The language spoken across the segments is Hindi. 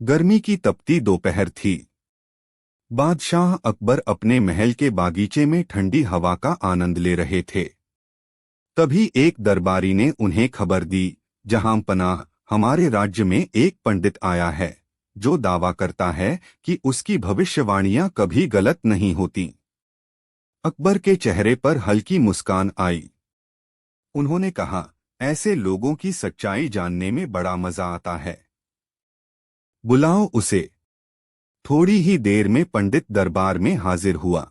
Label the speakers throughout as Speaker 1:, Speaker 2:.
Speaker 1: गर्मी की तपती दोपहर थी। बादशाह अकबर अपने महल के बागीचे में ठंडी हवा का आनंद ले रहे थे। तभी एक दरबारी ने उन्हें खबर दी, जहां पनाह, हमारे राज्य में एक पंडित आया है जो दावा करता है कि उसकी भविष्यवाणियां कभी गलत नहीं होती। अकबर के चेहरे पर हल्की मुस्कान आई। उन्होंने कहा, ऐसे लोगों की सच्चाई जानने में बड़ा मजा आता है। बुलाओ उसे। थोड़ी ही देर में पंडित दरबार में हाजिर हुआ।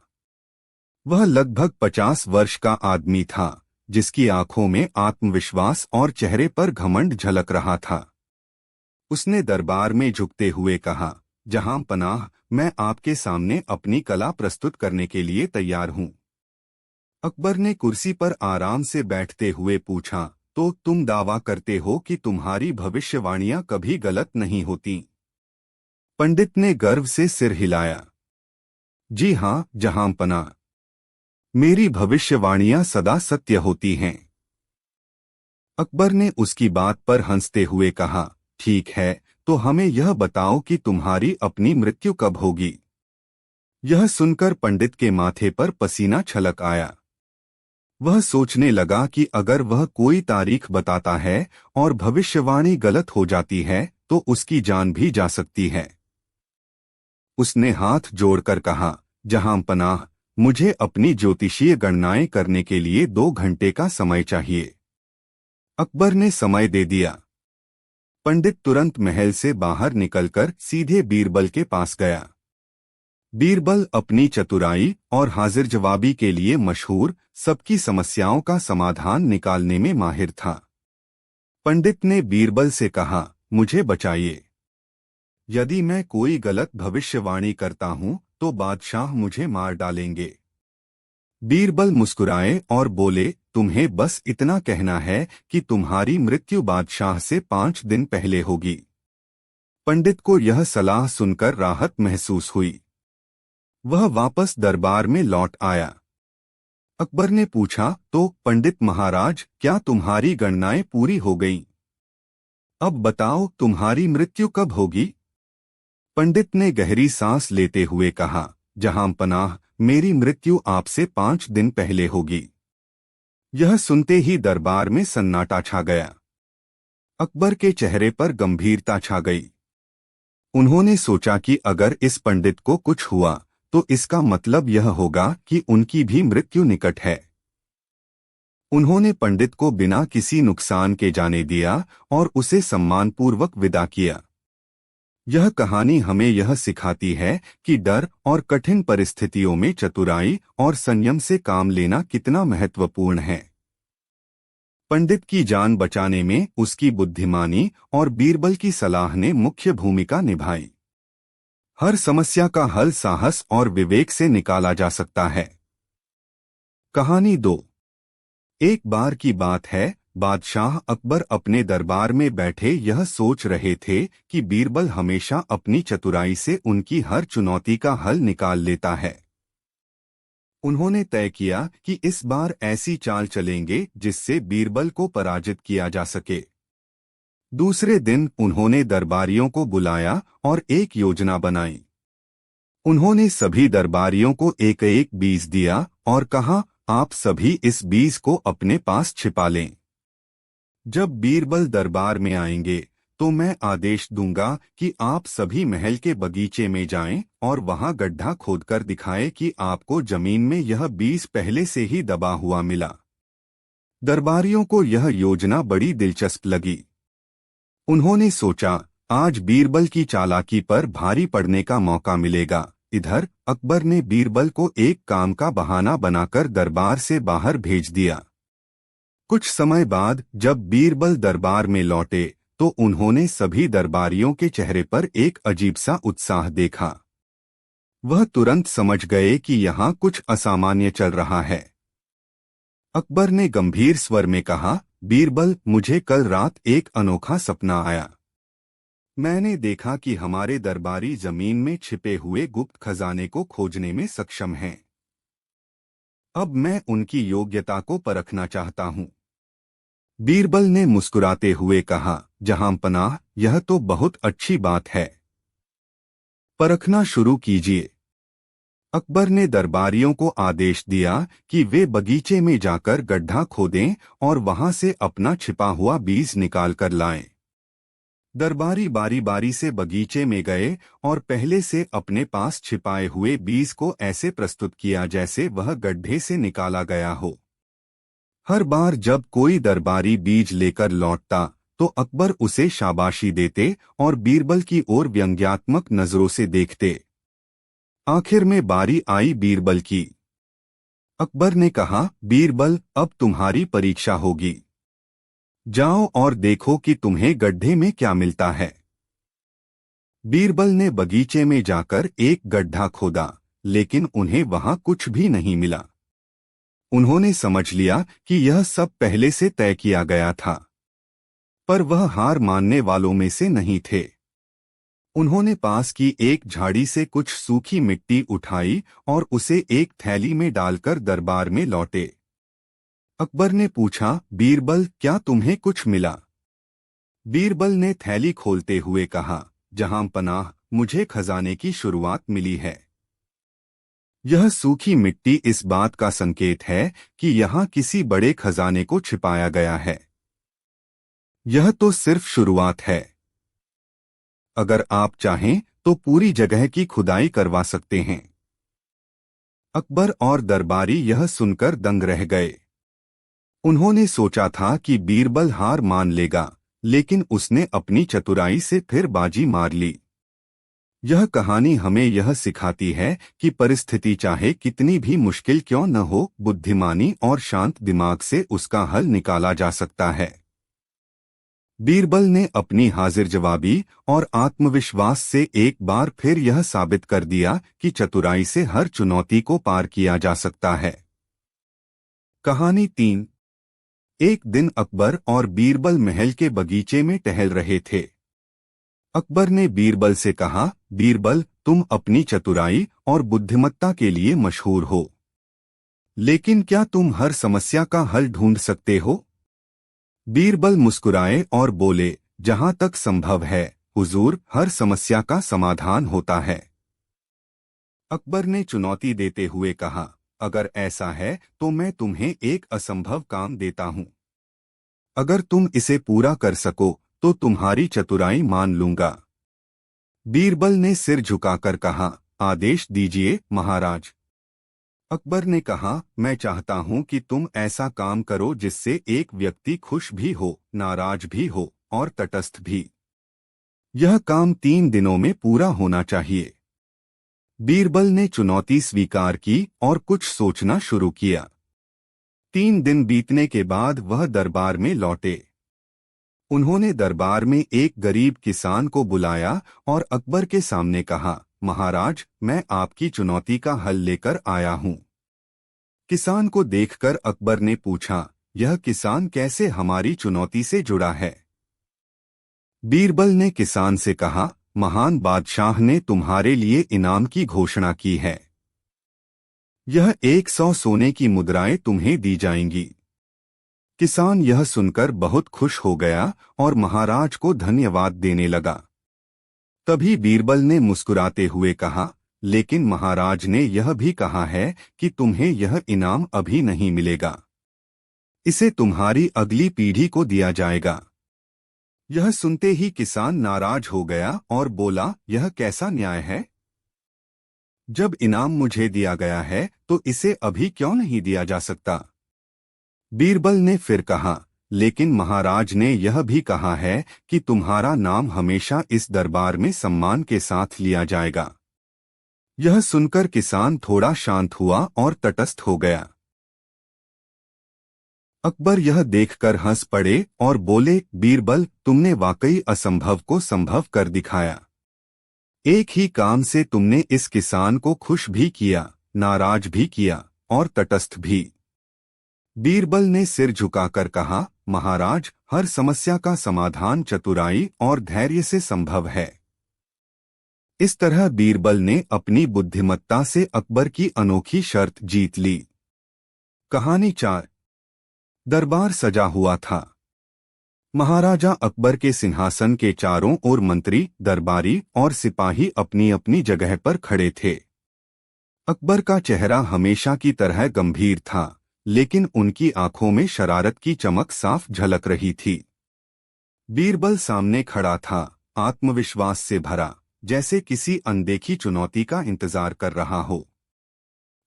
Speaker 1: वह लगभग 50 वर्ष का आदमी था, जिसकी आंखों में आत्मविश्वास और चेहरे पर घमंड झलक रहा था। उसने दरबार में झुकते हुए कहा, जहां पनाह, मैं आपके सामने अपनी कला प्रस्तुत करने के लिए तैयार हूं। अकबर ने कुर्सी पर आराम से बैठते हुए पूछा, तो तुम दावा करते हो कि तुम्हारी भविष्यवाणियां कभी गलत नहीं होती? पंडित ने गर्व से सिर हिलाया। जी हां, जहां पनाह, मेरी भविष्यवाणियां सदा सत्य होती हैं। अकबर ने उसकी बात पर हंसते हुए कहा, ठीक है, तो हमें यह बताओ कि तुम्हारी अपनी मृत्यु कब होगी? यह सुनकर पंडित के माथे पर पसीना छलक आया। वह सोचने लगा कि अगर वह कोई तारीख बताता है और भविष्यवाणी गलत हो जाती है तो उसकी जान भी जा सकती है। उसने हाथ जोड़कर कहा, जहां पनाह, मुझे अपनी ज्योतिषीय गणनाएं करने के लिए 2 घंटे का समय चाहिए। अकबर ने समय दे दिया। पंडित तुरंत महल से बाहर निकलकर सीधे बीरबल के पास गया। बीरबल अपनी चतुराई और हाजिर जवाबी के लिए मशहूर, सबकी समस्याओं का समाधान निकालने में माहिर था। पंडित ने बीरबल से कहा, मुझे बचाइए। यदि मैं कोई गलत भविष्यवाणी करता हूं तो बादशाह मुझे मार डालेंगे। बीरबल मुस्कुराए और बोले, तुम्हें बस इतना कहना है कि तुम्हारी मृत्यु बादशाह से 5 दिन पहले होगी। पंडित को यह सलाह सुनकर राहत महसूस हुई। वह वापस दरबार में लौट आया। अकबर ने पूछा, तो पंडित महाराज, क्या तुम्हारी गणनाएं पूरी हो गईं? अब बताओ, तुम्हारी मृत्यु कब होगी? पंडित ने गहरी सांस लेते हुए कहा, जहां पनाह, मेरी मृत्यु आपसे 5 दिन पहले होगी। यह सुनते ही दरबार में सन्नाटा छा गया। अकबर के चेहरे पर गंभीरता छा गई। उन्होंने सोचा कि अगर इस पंडित को कुछ हुआ तो इसका मतलब यह होगा कि उनकी भी मृत्यु निकट है। उन्होंने पंडित को बिना किसी नुकसान के जाने दिया और उसे सम्मानपूर्वक विदा किया। यह कहानी हमें यह सिखाती है कि डर और कठिन परिस्थितियों में चतुराई और संयम से काम लेना कितना महत्वपूर्ण है। पंडित की जान बचाने में उसकी बुद्धिमानी और बीरबल की सलाह ने मुख्य भूमिका निभाई। हर समस्या का हल साहस और विवेक से निकाला जा सकता है। कहानी 2। एक बार की बात है, बादशाह अकबर अपने दरबार में बैठे यह सोच रहे थे कि बीरबल हमेशा अपनी चतुराई से उनकी हर चुनौती का हल निकाल लेता है। उन्होंने तय किया कि इस बार ऐसी चाल चलेंगे जिससे बीरबल को पराजित किया जा सके। दूसरे दिन उन्होंने दरबारियों को बुलाया और एक योजना बनाई। उन्होंने सभी दरबारियों को एक एक बीज दिया और कहा, आप सभी इस बीज को अपने पास छिपा लें। जब बीरबल दरबार में आएंगे तो मैं आदेश दूंगा कि आप सभी महल के बगीचे में जाएं और वहां गड्ढा खोदकर दिखाएं कि आपको जमीन में यह बीज पहले से ही दबा हुआ मिला। दरबारियों को यह योजना बड़ी दिलचस्प लगी। उन्होंने सोचा, आज बीरबल की चालाकी पर भारी पड़ने का मौका मिलेगा। इधर अकबर ने बीरबल को एक काम का बहाना बनाकर दरबार से बाहर भेज दिया। कुछ समय बाद जब बीरबल दरबार में लौटे तो उन्होंने सभी दरबारियों के चेहरे पर एक अजीब सा उत्साह देखा। वह तुरंत समझ गए कि यहाँ कुछ असामान्य चल रहा है। अकबर ने गंभीर स्वर में कहा, बीरबल, मुझे कल रात एक अनोखा सपना आया। मैंने देखा कि हमारे दरबारी जमीन में छिपे हुए गुप्त खजाने को खोजने में सक्षम हैं। अब मैं उनकी योग्यता को परखना चाहता हूँ। बीरबल ने मुस्कुराते हुए कहा, जहां पनाह, यह तो बहुत अच्छी बात है। परखना शुरू कीजिए। अकबर ने दरबारियों को आदेश दिया कि वे बगीचे में जाकर गड्ढा खोदें और वहां से अपना छिपा हुआ बीज निकाल कर लाएं। दरबारी बारी बारी से बगीचे में गए और पहले से अपने पास छिपाए हुए बीज को ऐसे प्रस्तुत किया जैसे वह गड्ढे से निकाला गया हो। हर बार जब कोई दरबारी बीज लेकर लौटता तो अकबर उसे शाबाशी देते और बीरबल की ओर व्यंग्यात्मक नजरों से देखते। आखिर में बारी आई बीरबल की। अकबर ने कहा, बीरबल, अब तुम्हारी परीक्षा होगी। जाओ और देखो कि तुम्हें गड्ढे में क्या मिलता है। बीरबल ने बगीचे में जाकर एक गड्ढा खोदा, लेकिन उन्हें वहां कुछ भी नहीं मिला। उन्होंने समझ लिया कि यह सब पहले से तय किया गया था, पर वह हार मानने वालों में से नहीं थे। उन्होंने पास की एक झाड़ी से कुछ सूखी मिट्टी उठाई और उसे एक थैली में डालकर दरबार में लौटे। अकबर ने पूछा, बीरबल, क्या तुम्हें कुछ मिला? बीरबल ने थैली खोलते हुए कहा, जहां पनाह, मुझे खजाने की शुरुआत मिली है। यह सूखी मिट्टी इस बात का संकेत है कि यहाँ किसी बड़े खजाने को छिपाया गया है। यह तो सिर्फ शुरुआत है। अगर आप चाहें तो पूरी जगह की खुदाई करवा सकते हैं। अकबर और दरबारी यह सुनकर दंग रह गए। उन्होंने सोचा था कि बीरबल हार मान लेगा, लेकिन उसने अपनी चतुराई से फिर बाजी मार ली। यह कहानी हमें यह सिखाती है कि परिस्थिति चाहे कितनी भी मुश्किल क्यों न हो, बुद्धिमानी और शांत दिमाग से उसका हल निकाला जा सकता है। बीरबल ने अपनी हाजिर जवाबी और आत्मविश्वास से एक बार फिर यह साबित कर दिया कि चतुराई से हर चुनौती को पार किया जा सकता है। कहानी 3। एक दिन अकबर और बीरबल महल के बगीचे में टहल रहे थे। अकबर ने बीरबल से कहा, बीरबल, तुम अपनी चतुराई और बुद्धिमत्ता के लिए मशहूर हो, लेकिन क्या तुम हर समस्या का हल ढूंढ सकते हो? बीरबल मुस्कुराए और बोले, जहां तक संभव है हुजूर, हर समस्या का समाधान होता है। अकबर ने चुनौती देते हुए कहा, अगर ऐसा है तो मैं तुम्हें एक असंभव काम देता हूं। अगर तुम इसे पूरा कर सको तो तुम्हारी चतुराई मान लूंगा। बीरबल ने सिर झुकाकर कहा, आदेश दीजिए महाराज। अकबर ने कहा, मैं चाहता हूं कि तुम ऐसा काम करो जिससे एक व्यक्ति खुश भी हो, नाराज भी हो और तटस्थ भी। यह काम 3 दिनों में पूरा होना चाहिए। बीरबल ने चुनौती स्वीकार की और कुछ सोचना शुरू किया। 3 दिन बीतने के बाद वह दरबार में लौटे। उन्होंने दरबार में एक गरीब किसान को बुलाया और अकबर के सामने कहा, महाराज, मैं आपकी चुनौती का हल लेकर आया हूं। किसान को देखकर अकबर ने पूछा, यह किसान कैसे हमारी चुनौती से जुड़ा है? बीरबल ने किसान से कहा, महान बादशाह ने तुम्हारे लिए इनाम की घोषणा की है। यह 100 सोने की मुद्राएं तुम्हें दी जाएंगी। किसान यह सुनकर बहुत खुश हो गया और महाराज को धन्यवाद देने लगा। तभी बीरबल ने मुस्कुराते हुए कहा, लेकिन महाराज ने यह भी कहा है कि तुम्हें यह इनाम अभी नहीं मिलेगा। इसे तुम्हारी अगली पीढ़ी को दिया जाएगा। यह सुनते ही किसान नाराज हो गया और बोला, यह कैसा न्याय है? जब इनाम मुझे दिया गया है तो इसे अभी क्यों नहीं दिया जा सकता? बीरबल ने फिर कहा, लेकिन महाराज ने यह भी कहा है कि तुम्हारा नाम हमेशा इस दरबार में सम्मान के साथ लिया जाएगा। यह सुनकर किसान थोड़ा शांत हुआ और तटस्थ हो गया। अकबर यह देखकर हंस पड़े और बोले, बीरबल, तुमने वाकई असंभव को संभव कर दिखाया। एक ही काम से तुमने इस किसान को खुश भी किया, नाराज भी किया और तटस्थ भी। बीरबल ने सिर झुकाकर कहा, महाराज, हर समस्या का समाधान चतुराई और धैर्य से संभव है। इस तरह बीरबल ने अपनी बुद्धिमत्ता से अकबर की अनोखी शर्त जीत ली। कहानी 4। दरबार सजा हुआ था। महाराजा अकबर के सिंहासन के चारों ओर मंत्री, दरबारी और सिपाही अपनी अपनी जगह पर खड़े थे। अकबर का चेहरा हमेशा की तरह गंभीर था, लेकिन उनकी आंखों में शरारत की चमक साफ झलक रही थी। बीरबल सामने खड़ा था, आत्मविश्वास से भरा, जैसे किसी अनदेखी चुनौती का इंतजार कर रहा हो।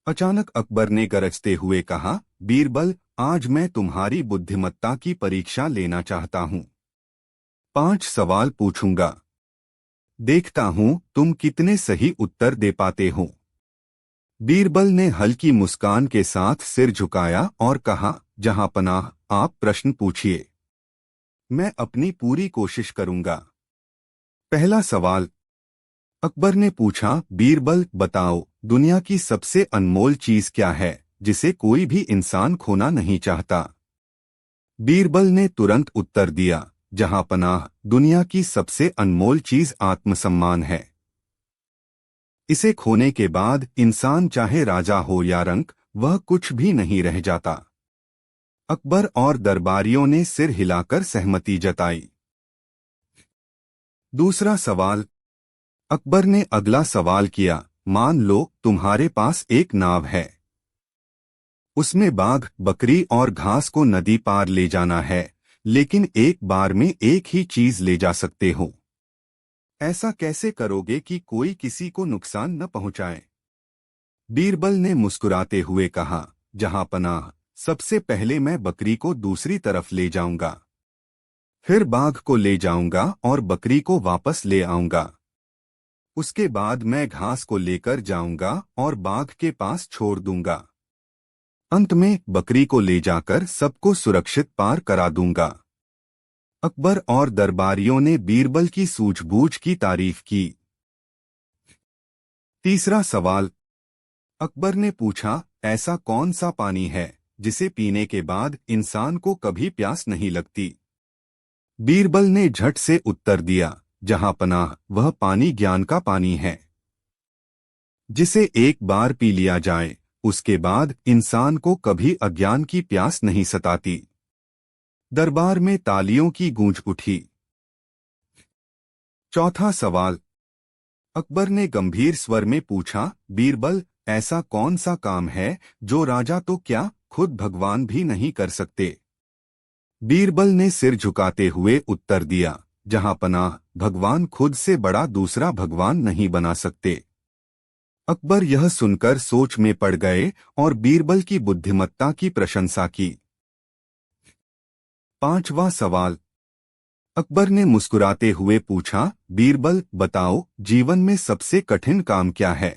Speaker 1: अचानक अकबर ने गरजते हुए कहा, बीरबल, आज मैं तुम्हारी बुद्धिमत्ता की परीक्षा लेना चाहता हूँ। 5 सवाल पूछूंगा। देखता हूँ तुम कितने सही उत्तर दे पाते हो। बीरबल ने हल्की मुस्कान के साथ सिर झुकाया और कहा, जहांपनाह, आप प्रश्न पूछिए। मैं अपनी पूरी कोशिश करूंगा। पहला सवाल। अकबर ने पूछा, बीरबल बताओ, दुनिया की सबसे अनमोल चीज क्या है जिसे कोई भी इंसान खोना नहीं चाहता? बीरबल ने तुरंत उत्तर दिया, जहांपनाह, दुनिया की सबसे अनमोल चीज आत्मसम्मान है। इसे खोने के बाद इंसान चाहे राजा हो या रंक, वह कुछ भी नहीं रह जाता। अकबर और दरबारियों ने सिर हिलाकर सहमति जताई। दूसरा सवाल। अकबर ने अगला सवाल किया, मान लो तुम्हारे पास एक नाव है। उसमें बाघ, बकरी और घास को नदी पार ले जाना है, लेकिन एक बार में एक ही चीज ले जा सकते हो। ऐसा कैसे करोगे कि कोई किसी को नुकसान न पहुंचाए? बीरबल ने मुस्कुराते हुए कहा, जहांपनाह, सबसे पहले मैं बकरी को दूसरी तरफ ले जाऊंगा, फिर बाघ को ले जाऊंगा और बकरी को वापस ले आऊंगा। उसके बाद मैं घास को लेकर जाऊंगा और बाघ के पास छोड़ दूंगा। अंत में बकरी को ले जाकर सबको सुरक्षित पार करा दूंगा। अकबर और दरबारियों ने बीरबल की सूझबूझ की तारीफ की। तीसरा सवाल। अकबर ने पूछा, ऐसा कौन सा पानी है जिसे पीने के बाद इंसान को कभी प्यास नहीं लगती? बीरबल ने झट से उत्तर दिया, जहांपनाह, वह पानी ज्ञान का पानी है। जिसे एक बार पी लिया जाए, उसके बाद इंसान को कभी अज्ञान की प्यास नहीं सताती। दरबार में तालियों की गूंज उठी। चौथा सवाल। अकबर ने गंभीर स्वर में पूछा, बीरबल, ऐसा कौन सा काम है जो राजा तो क्या, खुद भगवान भी नहीं कर सकते? बीरबल ने सिर झुकाते हुए उत्तर दिया, जहांपनाह, भगवान खुद से बड़ा दूसरा भगवान नहीं बना सकते। अकबर यह सुनकर सोच में पड़ गए और बीरबल की बुद्धिमत्ता की प्रशंसा की। पांचवा सवाल। अकबर ने मुस्कुराते हुए पूछा, बीरबल बताओ, जीवन में सबसे कठिन काम क्या है?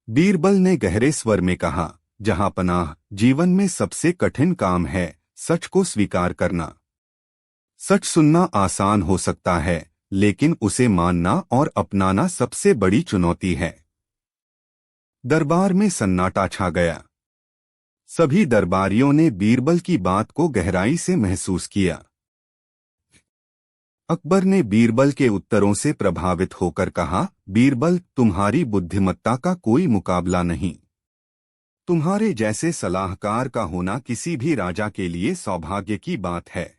Speaker 1: बीरबल ने गहरे स्वर में कहा, जहांपनाह, जीवन में सबसे कठिन काम है सच को स्वीकार करना। सच सुनना आसान हो सकता है, लेकिन उसे मानना और अपनाना सबसे बड़ी चुनौती है। दरबार में सन्नाटा छा गया। सभी दरबारियों ने बीरबल की बात को गहराई से महसूस किया। अकबर ने बीरबल के उत्तरों से प्रभावित होकर कहा, बीरबल, तुम्हारी बुद्धिमत्ता का कोई मुकाबला नहीं। तुम्हारे जैसे सलाहकार का होना किसी भी राजा के लिए सौभाग्य की बात है।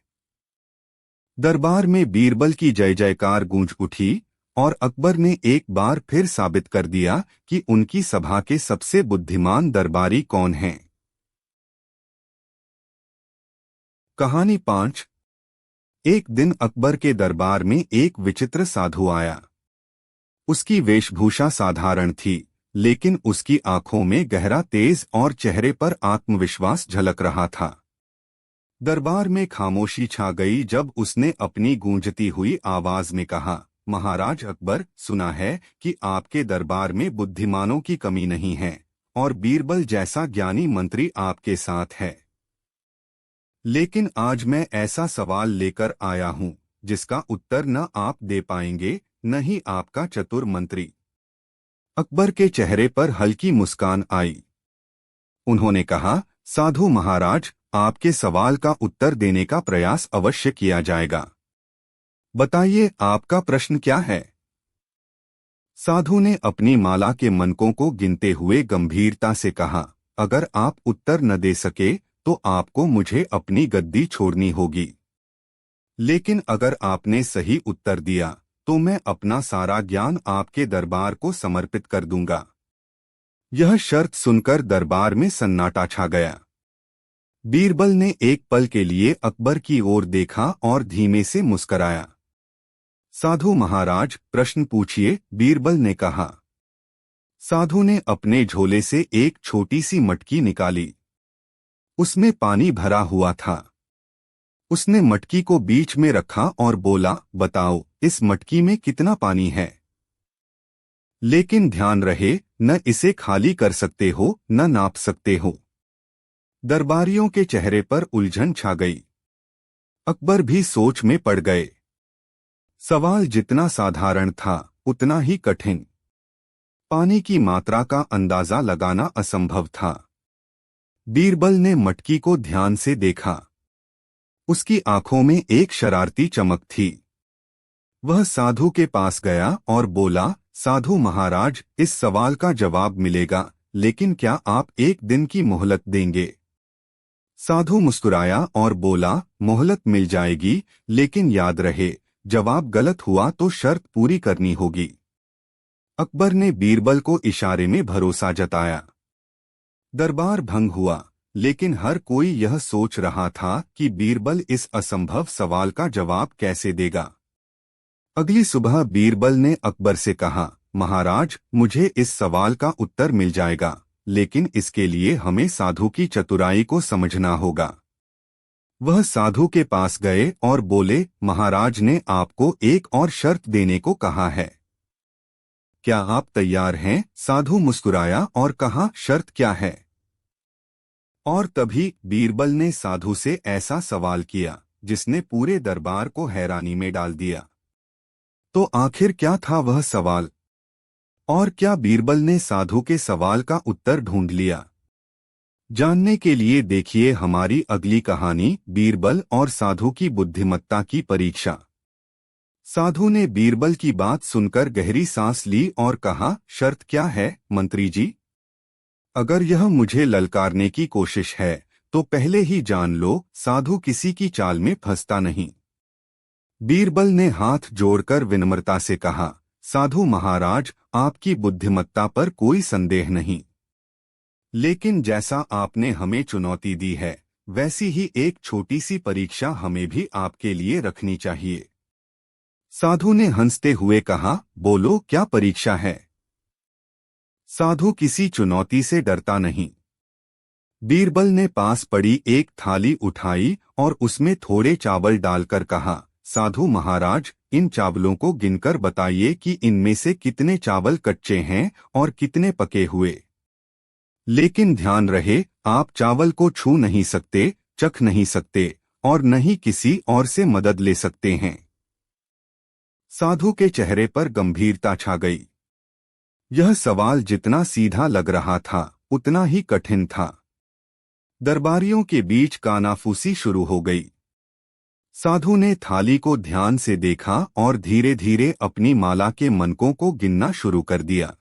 Speaker 1: दरबार में बीरबल की जय जयकार गूंज उठी और अकबर ने एक बार फिर साबित कर दिया कि उनकी सभा के सबसे बुद्धिमान दरबारी कौन हैं। कहानी 5। एक दिन अकबर के दरबार में एक विचित्र साधु आया। उसकी वेशभूषा साधारण थी, लेकिन उसकी आंखों में गहरा तेज और चेहरे पर आत्मविश्वास झलक रहा था। दरबार में खामोशी छा गई जब उसने अपनी गूंजती हुई आवाज में कहा, महाराज अकबर, सुना है कि आपके दरबार में बुद्धिमानों की कमी नहीं है और बीरबल जैसा ज्ञानी मंत्री आपके साथ है। लेकिन आज मैं ऐसा सवाल लेकर आया हूं जिसका उत्तर न आप दे पाएंगे, न ही आपका चतुर मंत्री। अकबर के चेहरे पर हल्की मुस्कान आई। उन्होंने कहा, साधु महाराज, आपके सवाल का उत्तर देने का प्रयास अवश्य किया जाएगा। बताइए, आपका प्रश्न क्या है? साधु ने अपनी माला के मनकों को गिनते हुए गंभीरता से कहा, अगर आप उत्तर न दे सके तो आपको मुझे अपनी गद्दी छोड़नी होगी। लेकिन अगर आपने सही उत्तर दिया तो मैं अपना सारा ज्ञान आपके दरबार को समर्पित कर दूंगा। यह शर्त सुनकर दरबार में सन्नाटा छा गया। बीरबल ने एक पल के लिए अकबर की ओर देखा और धीमे से मुस्कराया। साधु महाराज, प्रश्न पूछिए, बीरबल ने कहा। साधु ने अपने झोले से एक छोटी सी मटकी निकाली। उसमें पानी भरा हुआ था। उसने मटकी को बीच में रखा और बोला, बताओ इस मटकी में कितना पानी है। लेकिन ध्यान रहे, न इसे खाली कर सकते हो न नाप सकते हो। दरबारियों के चेहरे पर उलझन छा गई। अकबर भी सोच में पड़ गए। सवाल जितना साधारण था उतना ही कठिन। पानी की मात्रा का अंदाजा लगाना असंभव था। बीरबल ने मटकी को ध्यान से देखा। उसकी आंखों में एक शरारती चमक थी। वह साधु के पास गया और बोला, साधु महाराज, इस सवाल का जवाब मिलेगा, लेकिन क्या आप एक दिन की मोहलत देंगे। साधु मुस्कुराया और बोला, मोहलत मिल जाएगी, लेकिन याद रहे, जवाब गलत हुआ तो शर्त पूरी करनी होगी। अकबर ने बीरबल को इशारे में भरोसा जताया। दरबार भंग हुआ, लेकिन हर कोई यह सोच रहा था कि बीरबल इस असंभव सवाल का जवाब कैसे देगा। अगली सुबह बीरबल ने अकबर से कहा, महाराज, मुझे इस सवाल का उत्तर मिल जाएगा, लेकिन इसके लिए हमें साधु की चतुराई को समझना होगा। वह साधु के पास गए और बोले, महाराज ने आपको एक और शर्त देने को कहा है। क्या आप तैयार हैं? साधु मुस्कुराया और कहा, शर्त क्या है? और तभी बीरबल ने साधु से ऐसा सवाल किया जिसने पूरे दरबार को हैरानी में डाल दिया। तो आखिर क्या था वह सवाल? और क्या बीरबल ने साधु के सवाल का उत्तर ढूंढ लिया? जानने के लिए देखिए हमारी अगली कहानी, बीरबल और साधु की बुद्धिमत्ता की परीक्षा। साधु ने बीरबल की बात सुनकर गहरी सांस ली और कहा, शर्त क्या है मंत्री जी? अगर यह मुझे ललकारने की कोशिश है तो पहले ही जान लो, साधु किसी की चाल में फंसता नहीं। बीरबल ने हाथ जोड़कर विनम्रता से कहा, साधु महाराज, आपकी बुद्धिमत्ता पर कोई संदेह नहीं, लेकिन जैसा आपने हमें चुनौती दी है, वैसी ही एक छोटी सी परीक्षा हमें भी आपके लिए रखनी चाहिए। साधु ने हंसते हुए कहा, बोलो क्या परीक्षा है? साधु किसी चुनौती से डरता नहीं। बीरबल ने पास पड़ी एक थाली उठाई और उसमें थोड़े चावल डालकर कहा, साधु महाराज, इन चावलों को गिनकर बताइए कि इनमें से कितने चावल कच्चे हैं और कितने पके हुए। लेकिन ध्यान रहे, आप चावल को छू नहीं सकते, चख नहीं सकते और न ही किसी और से मदद ले सकते हैं। साधु के चेहरे पर गंभीरता छा गई। यह सवाल जितना सीधा लग रहा था उतना ही कठिन था। दरबारियों के बीच कानाफूसी शुरू हो गई। साधु ने थाली को ध्यान से देखा और धीरे धीरे अपनी माला के मनकों को गिनना शुरू कर दिया।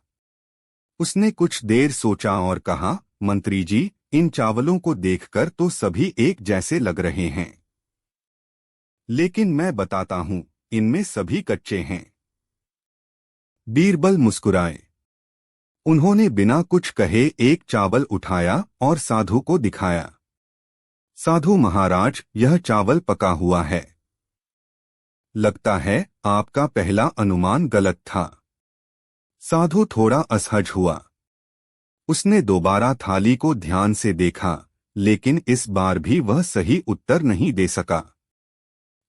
Speaker 1: उसने कुछ देर सोचा और कहा, मंत्री जी, इन चावलों को देखकर तो सभी एक जैसे लग रहे हैं, लेकिन मैं बताता हूं, इनमें सभी कच्चे हैं। बीरबल मुस्कुराए। उन्होंने बिना कुछ कहे एक चावल उठाया और साधु को दिखाया। साधु महाराज, यह चावल पका हुआ है। लगता है आपका पहला अनुमान गलत था। साधु थोड़ा असहज हुआ। उसने दोबारा थाली को ध्यान से देखा, लेकिन इस बार भी वह सही उत्तर नहीं दे सका।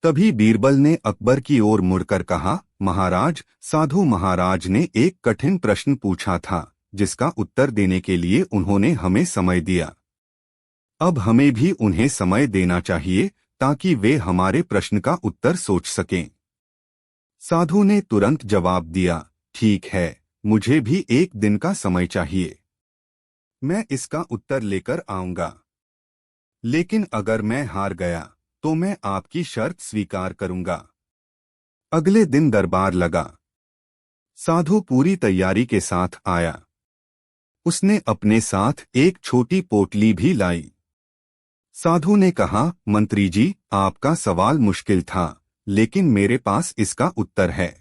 Speaker 1: तभी बीरबल ने अकबर की ओर मुड़कर कहा, महाराज, साधु महाराज ने एक कठिन प्रश्न पूछा था जिसका उत्तर देने के लिए उन्होंने हमें समय दिया। अब हमें भी उन्हें समय देना चाहिए ताकि वे हमारे प्रश्न का उत्तर सोच सकें। साधु ने तुरंत जवाब दिया, ठीक है, मुझे भी एक दिन का समय चाहिए। मैं इसका उत्तर लेकर आऊंगा, लेकिन अगर मैं हार गया तो मैं आपकी शर्त स्वीकार करूंगा। अगले दिन दरबार लगा। साधु पूरी तैयारी के साथ आया। उसने अपने साथ एक छोटी पोटली भी लाई। साधु ने कहा, मंत्री जी, आपका सवाल मुश्किल था, लेकिन मेरे पास इसका उत्तर है।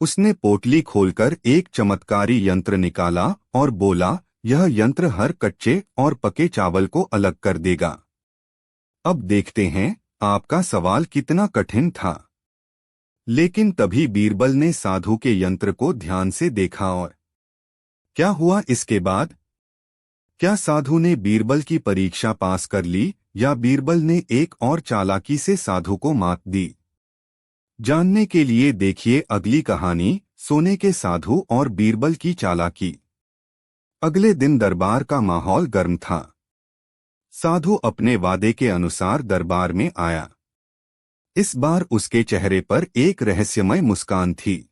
Speaker 1: उसने पोटली खोलकर एक चमत्कारी यंत्र निकाला और बोला, यह यंत्र हर कच्चे और पके चावल को अलग कर देगा। अब देखते हैं आपका सवाल कितना कठिन था। लेकिन तभी बीरबल ने साधु के यंत्र को ध्यान से देखा और क्या हुआ इसके बाद? क्या साधु ने बीरबल की परीक्षा पास कर ली या बीरबल ने एक और चालाकी से साधु को मात दी? जानने के लिए देखिए अगली कहानी, सोने के साधु और बीरबल की चालाकी। अगले दिन दरबार का माहौल गर्म था। साधु अपने वादे के अनुसार दरबार में आया। इस बार उसके चेहरे पर एक रहस्यमय मुस्कान थी।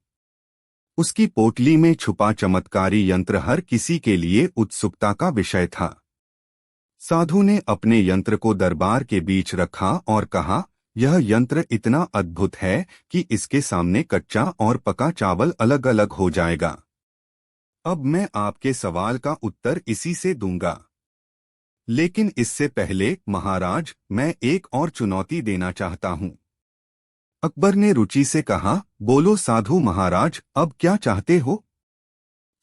Speaker 1: उसकी पोटली में छुपा चमत्कारी यंत्र हर किसी के लिए उत्सुकता का विषय था। साधु ने अपने यंत्र को दरबार के बीच रखा और कहा, यह यंत्र इतना अद्भुत है कि इसके सामने कच्चा और पका चावल अलग अलग हो जाएगा। अब मैं आपके सवाल का उत्तर इसी से दूंगा। लेकिन इससे पहले महाराज, मैं एक और चुनौती देना चाहता हूं। अकबर ने रुचि से कहा, बोलो साधु महाराज, अब क्या चाहते हो?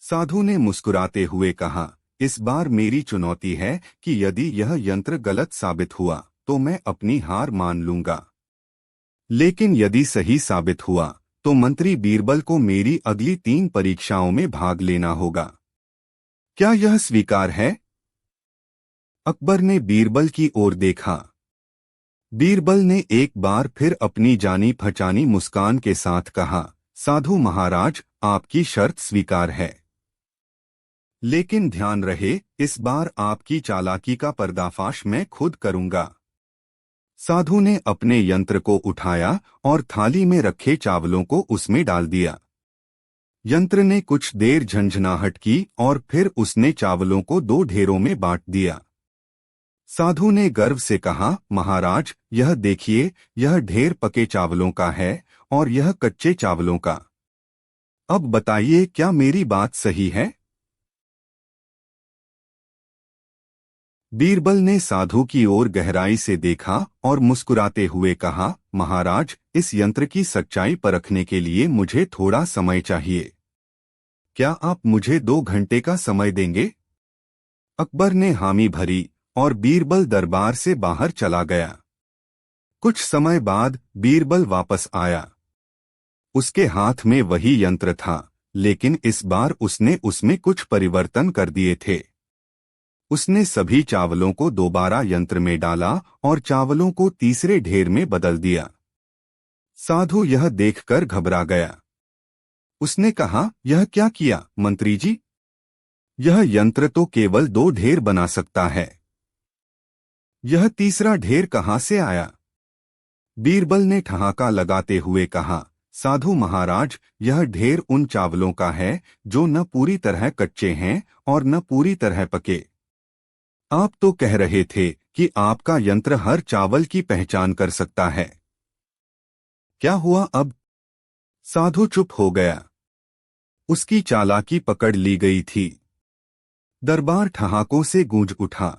Speaker 1: साधु ने मुस्कुराते हुए कहा, इस बार मेरी चुनौती है कि यदि यह यंत्र गलत साबित हुआ तो मैं अपनी हार मान लूंगा। लेकिन यदि सही साबित हुआ तो मंत्री बीरबल को मेरी अगली 3 परीक्षाओं में भाग लेना होगा। क्या यह स्वीकार है? अकबर ने बीरबल की ओर देखा। बीरबल ने एक बार फिर अपनी जानी पहचानी मुस्कान के साथ कहा, साधु महाराज, आपकी शर्त स्वीकार है। लेकिन ध्यान रहे, इस बार आपकी चालाकी का पर्दाफाश मैं खुद करूंगा। साधु ने अपने यंत्र को उठाया और थाली में रखे चावलों को उसमें डाल दिया। यंत्र ने कुछ देर झंझनाहट की और फिर उसने चावलों को 2 ढेरों में बांट दिया। साधु ने गर्व से कहा, महाराज, यह देखिए, यह ढेर पके चावलों का है और यह कच्चे चावलों का। अब बताइए, क्या मेरी बात सही है? बीरबल ने साधु की ओर गहराई से देखा और मुस्कुराते हुए कहा, महाराज, इस यंत्र की सच्चाई परखने के लिए मुझे थोड़ा समय चाहिए। क्या आप मुझे 2 घंटे का समय देंगे? अकबर ने हामी भरी और बीरबल दरबार से बाहर चला गया। कुछ समय बाद बीरबल वापस आया। उसके हाथ में वही यंत्र था, लेकिन इस बार उसने उसमें कुछ परिवर्तन कर दिए थे। उसने सभी चावलों को दोबारा यंत्र में डाला और चावलों को तीसरे ढेर में बदल दिया। साधु यह देखकर घबरा गया। उसने कहा, यह क्या किया मंत्री जी? यह यंत्र तो केवल 2 ढेर बना सकता है। यह तीसरा ढेर कहां से आया? बीरबल ने ठहाका लगाते हुए कहा, साधु महाराज, यह ढेर उन चावलों का है जो न पूरी तरह कच्चे हैं और न पूरी तरह पके। आप तो कह रहे थे कि आपका यंत्र हर चावल की पहचान कर सकता है। क्या हुआ अब? साधु चुप हो गया। उसकी चालाकी पकड़ ली गई थी। दरबार ठहाकों से गूंज उठा।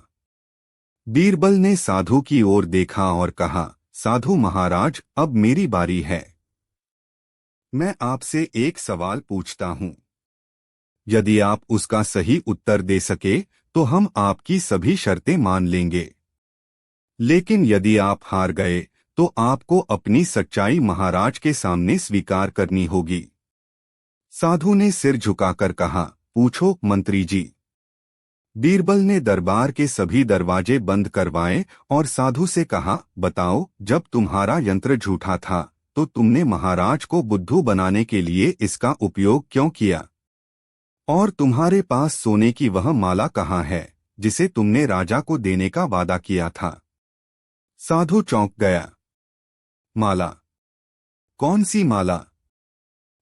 Speaker 1: बीरबल ने साधु की ओर देखा और कहा, साधु महाराज, अब मेरी बारी है। मैं आपसे एक सवाल पूछता हूं। यदि आप उसका सही उत्तर दे सके तो हम आपकी सभी शर्तें मान लेंगे। लेकिन यदि आप हार गए तो आपको अपनी सच्चाई महाराज के सामने स्वीकार करनी होगी। साधु ने सिर झुकाकर कहा, पूछो मंत्री जी। बीरबल ने दरबार के सभी दरवाजे बंद करवाए और साधु से कहा, बताओ, जब तुम्हारा यंत्र झूठा था तो तुमने महाराज को बुद्धू बनाने के लिए इसका उपयोग क्यों किया? और तुम्हारे पास सोने की वह माला कहाँ है जिसे तुमने राजा को देने का वादा किया था? साधु चौंक गया। माला? कौन सी माला?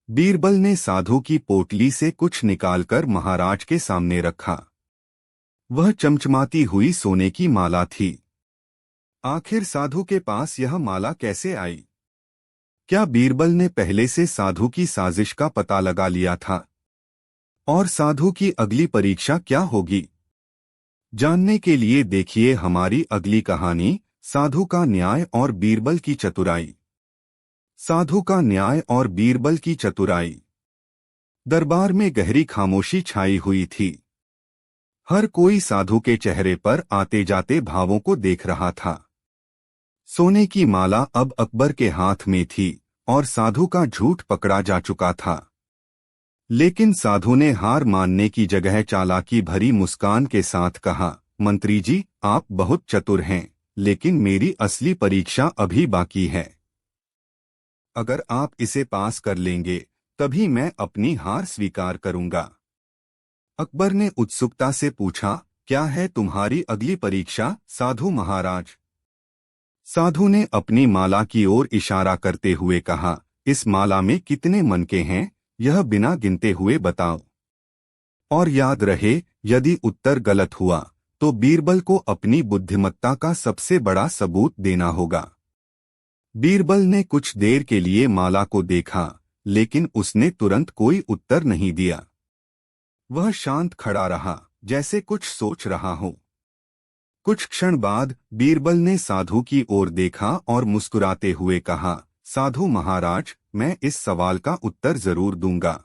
Speaker 1: बीरबल ने साधु की पोटली से कुछ निकालकर महाराज के सामने रखा। वह चमचमाती हुई सोने की माला थी। आखिर साधु के पास यह माला कैसे आई? क्या बीरबल ने पहले से साधु की साजिश का पता लगा लिया था? और साधु की अगली परीक्षा क्या होगी? जानने के लिए देखिए हमारी अगली कहानी, साधु का न्याय और बीरबल की चतुराई। साधु का न्याय और बीरबल की चतुराई। दरबार में गहरी खामोशी छाई हुई थी। हर कोई साधु के चेहरे पर आते जाते भावों को देख रहा था। सोने की माला अब अकबर के हाथ में थी और साधु का झूठ पकड़ा जा चुका था। लेकिन साधु ने हार मानने की जगह चालाकी भरी मुस्कान के साथ कहा, मंत्री जी, आप बहुत चतुर हैं, लेकिन मेरी असली परीक्षा अभी बाकी है। अगर आप इसे पास कर लेंगे तभी मैं अपनी हार स्वीकार करूंगा। अकबर ने उत्सुकता से पूछा, क्या है तुम्हारी अगली परीक्षा साधु महाराज? साधु ने अपनी माला की ओर इशारा करते हुए कहा, इस माला में कितने मनके हैं, यह बिना गिनते हुए बताओ। और याद रहे, यदि उत्तर गलत हुआ तो बीरबल को अपनी बुद्धिमत्ता का सबसे बड़ा सबूत देना होगा। बीरबल ने कुछ देर के लिए माला को देखा, लेकिन उसने तुरंत कोई उत्तर नहीं दिया। वह शांत खड़ा रहा, जैसे कुछ सोच रहा हो। कुछ क्षण बाद बीरबल ने साधु की ओर देखा और मुस्कुराते हुए कहा, साधु महाराज, मैं इस सवाल का उत्तर जरूर दूंगा,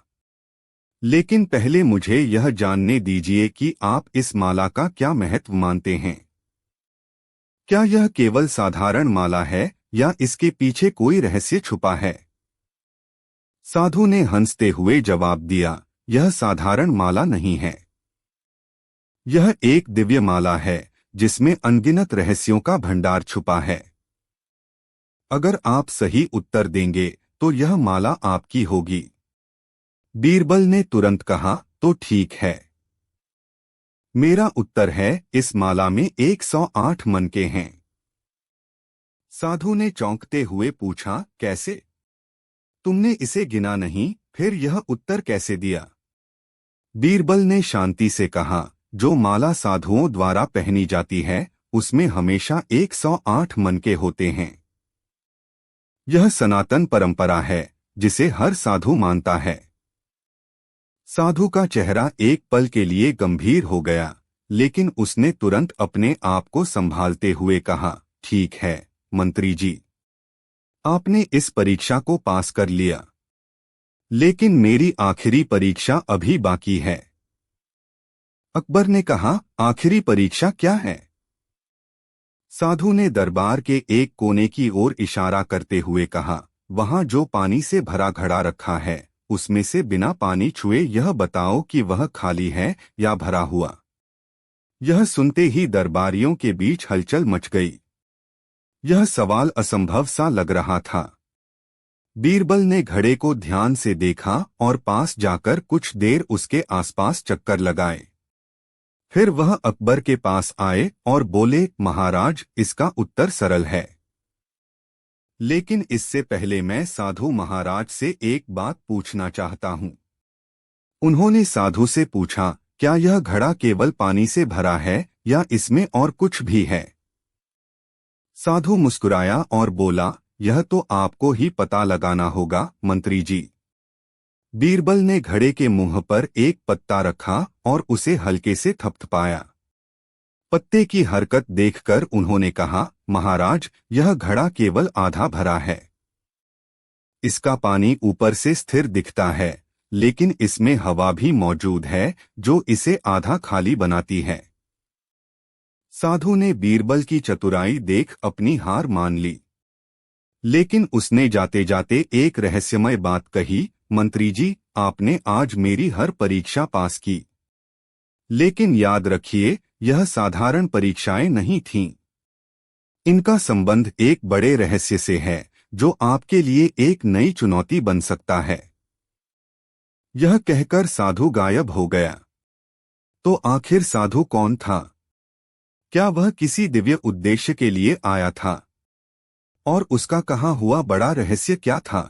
Speaker 1: लेकिन पहले मुझे यह जानने दीजिए कि आप इस माला का क्या महत्व मानते हैं। क्या यह केवल साधारण माला है या इसके पीछे कोई रहस्य छुपा है? साधु ने हंसते हुए जवाब दिया, यह साधारण माला नहीं है। यह एक दिव्य माला है जिसमें अनगिनत रहस्यों का भंडार छुपा है। अगर आप सही उत्तर देंगे तो यह माला आपकी होगी। बीरबल ने तुरंत कहा, तो ठीक है। मेरा उत्तर है, इस माला में 108 मनके हैं। साधु ने चौंकते हुए पूछा, कैसे? तुमने इसे गिना नहीं, फिर यह उत्तर कैसे दिया? बीरबल ने शांति से कहा, जो माला साधुओं द्वारा पहनी जाती है उसमें हमेशा 108 मनके होते हैं। यह सनातन परंपरा है जिसे हर साधु मानता है। साधु का चेहरा एक पल के लिए गंभीर हो गया, लेकिन उसने तुरंत अपने आप को संभालते हुए कहा, ठीक है मंत्री जी, आपने इस परीक्षा को पास कर लिया, लेकिन मेरी आखिरी परीक्षा अभी बाकी है। अकबर ने कहा, आखिरी परीक्षा क्या है? साधु ने दरबार के एक कोने की ओर इशारा करते हुए कहा, वहां जो पानी से भरा घड़ा रखा है उसमें से बिना पानी छुए यह बताओ कि वह खाली है या भरा हुआ। यह सुनते ही दरबारियों के बीच हलचल मच गई। यह सवाल असंभव सा लग रहा था। बीरबल ने घड़े को ध्यान से देखा और पास जाकर कुछ देर उसके आसपास चक्कर लगाए। फिर वह अकबर के पास आए और बोले, महाराज, इसका उत्तर सरल है, लेकिन इससे पहले मैं साधु महाराज से एक बात पूछना चाहता हूँ। उन्होंने साधु से पूछा, क्या यह घड़ा केवल पानी से भरा है या इसमें और कुछ भी है? साधु मुस्कुराया और बोला, यह तो आपको ही पता लगाना होगा मंत्री जी। बीरबल ने घड़े के मुंह पर एक पत्ता रखा और उसे हल्के से थपथपाया। पत्ते की हरकत देखकर उन्होंने कहा, महाराज, यह घड़ा केवल आधा भरा है। इसका पानी ऊपर से स्थिर दिखता है, लेकिन इसमें हवा भी मौजूद है जो इसे आधा खाली बनाती है। साधु ने बीरबल की चतुराई देख अपनी हार मान ली, लेकिन उसने जाते जाते एक रहस्यमय बात कही, मंत्री जी, आपने आज मेरी हर परीक्षा पास की, लेकिन याद रखिए, यह साधारण परीक्षाएं नहीं थीं। इनका संबंध एक बड़े रहस्य से है जो आपके लिए एक नई चुनौती बन सकता है। यह कहकर साधु गायब हो गया। तो आखिर साधु कौन था? क्या वह किसी दिव्य उद्देश्य के लिए आया था? और उसका कहा हुआ बड़ा रहस्य क्या था?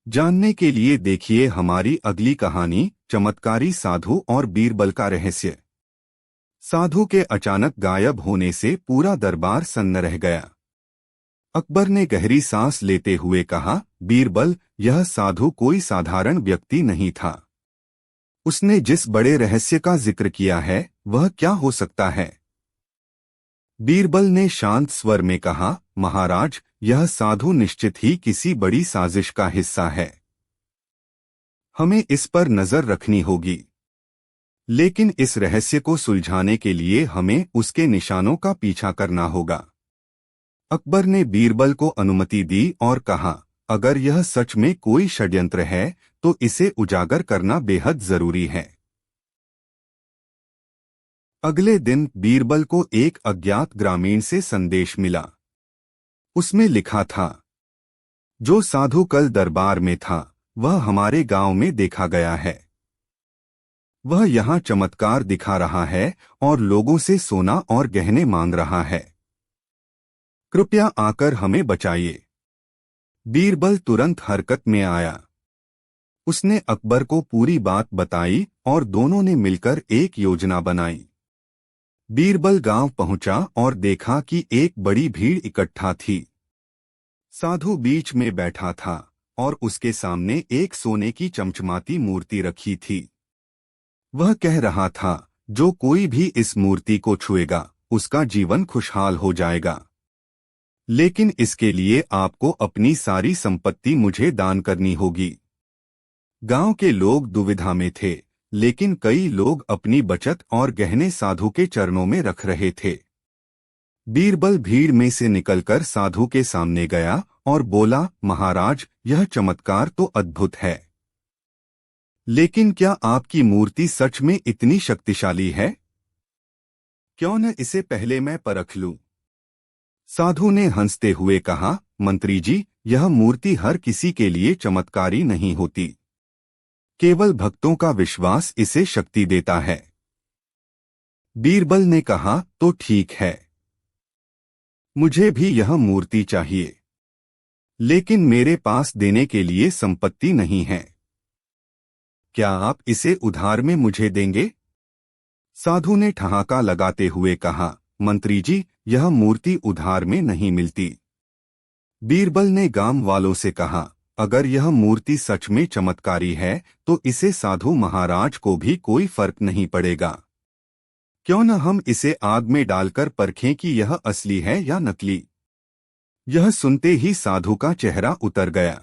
Speaker 1: जानने के लिए देखिए हमारी अगली कहानी, चमत्कारी साधु और बीरबल का रहस्य। साधु के अचानक गायब होने से पूरा दरबार सन्न रह गया। अकबर ने गहरी सांस लेते हुए कहा, बीरबल, यह साधु कोई साधारण व्यक्ति नहीं था। उसने जिस बड़े रहस्य का जिक्र किया है वह क्या हो सकता है? बीरबल ने शांत स्वर में कहा, महाराज, यह साधु निश्चित ही किसी बड़ी साजिश का हिस्सा है। हमें इस पर नजर रखनी होगी। लेकिन इस रहस्य को सुलझाने के लिए हमें उसके निशानों का पीछा करना होगा। अकबर ने बीरबल को अनुमति दी और कहा, अगर यह सच में कोई षड्यंत्र है तो इसे उजागर करना बेहद जरूरी है। अगले दिन बीरबल को एक अज्ञात ग्रामीण से संदेश मिला। उसमें लिखा था, जो साधु कल दरबार में था वह हमारे गांव में देखा गया है। वह यहाँ चमत्कार दिखा रहा है और लोगों से सोना और गहने मांग रहा है। कृपया आकर हमें बचाइए। बीरबल तुरंत हरकत में आया। उसने अकबर को पूरी बात बताई और दोनों ने मिलकर एक योजना बनाई। बीरबल गांव पहुंचा और देखा कि एक बड़ी भीड़ इकट्ठा थी। साधु बीच में बैठा था और उसके सामने एक सोने की चमचमाती मूर्ति रखी थी। वह कह रहा था, जो कोई भी इस मूर्ति को छुएगा उसका जीवन खुशहाल हो जाएगा। लेकिन इसके लिए आपको अपनी सारी संपत्ति मुझे दान करनी होगी। गांव के लोग दुविधा में थे, लेकिन कई लोग अपनी बचत और गहने साधु के चरणों में रख रहे थे। बीरबल भीड़ में से निकलकर साधु के सामने गया और बोला, महाराज, यह चमत्कार तो अद्भुत है, लेकिन क्या आपकी मूर्ति सच में इतनी शक्तिशाली है? क्यों न इसे पहले मैं परख लूं। साधु ने हंसते हुए कहा, मंत्री जी, यह मूर्ति हर किसी के लिए चमत्कारी नहीं होती। केवल भक्तों का विश्वास इसे शक्ति देता है। बीरबल ने कहा, तो ठीक है, मुझे भी यह मूर्ति चाहिए, लेकिन मेरे पास देने के लिए संपत्ति नहीं है। क्या आप इसे उधार में मुझे देंगे? साधु ने ठहाका लगाते हुए कहा, मंत्री जी, यह मूर्ति उधार में नहीं मिलती। बीरबल ने गांव वालों से कहा, अगर यह मूर्ति सच में चमत्कारी है तो इसे साधु महाराज को भी कोई फर्क नहीं पड़ेगा। क्यों न हम इसे आग में डालकर परखें कि यह असली है या नकली। यह सुनते ही साधु का चेहरा उतर गया।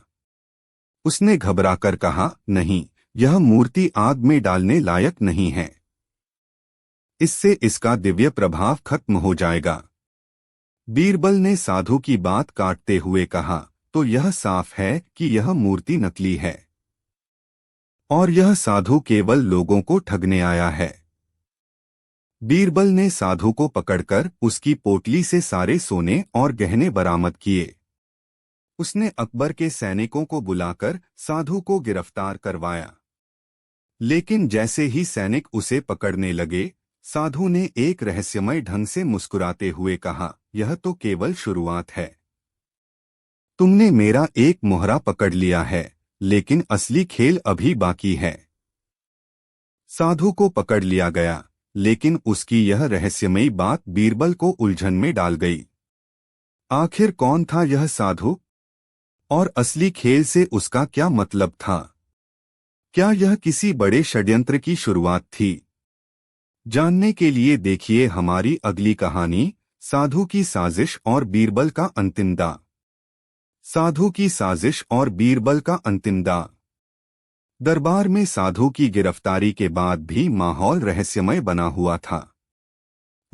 Speaker 1: उसने घबराकर कहा, नहीं, यह मूर्ति आग में डालने लायक नहीं है। इससे इसका दिव्य प्रभाव खत्म हो जाएगा। बीरबल ने साधु की बात काटते हुए कहा, तो यह साफ है कि यह मूर्ति नकली है और यह साधु केवल लोगों को ठगने आया है। बीरबल ने साधु को पकड़कर उसकी पोटली से सारे सोने और गहने बरामद किए। उसने अकबर के सैनिकों को बुलाकर साधु को गिरफ्तार करवाया। लेकिन जैसे ही सैनिक उसे पकड़ने लगे, साधु ने एक रहस्यमय ढंग से मुस्कुराते हुए कहा, यह तो केवल शुरुआत है। तुमने मेरा एक मोहरा पकड़ लिया है, लेकिन असली खेल अभी बाकी है। साधु को पकड़ लिया गया, लेकिन उसकी यह रहस्यमयी बात बीरबल को उलझन में डाल गई। आखिर कौन था यह साधु और असली खेल से उसका क्या मतलब था? क्या यह किसी बड़े षड्यंत्र की शुरुआत थी? जानने के लिए देखिए हमारी अगली कहानी, साधु की साजिश और बीरबल का अंतिम दांव। साधु की साजिश और बीरबल का अंतिम दांव। दरबार में साधु की गिरफ्तारी के बाद भी माहौल रहस्यमय बना हुआ था।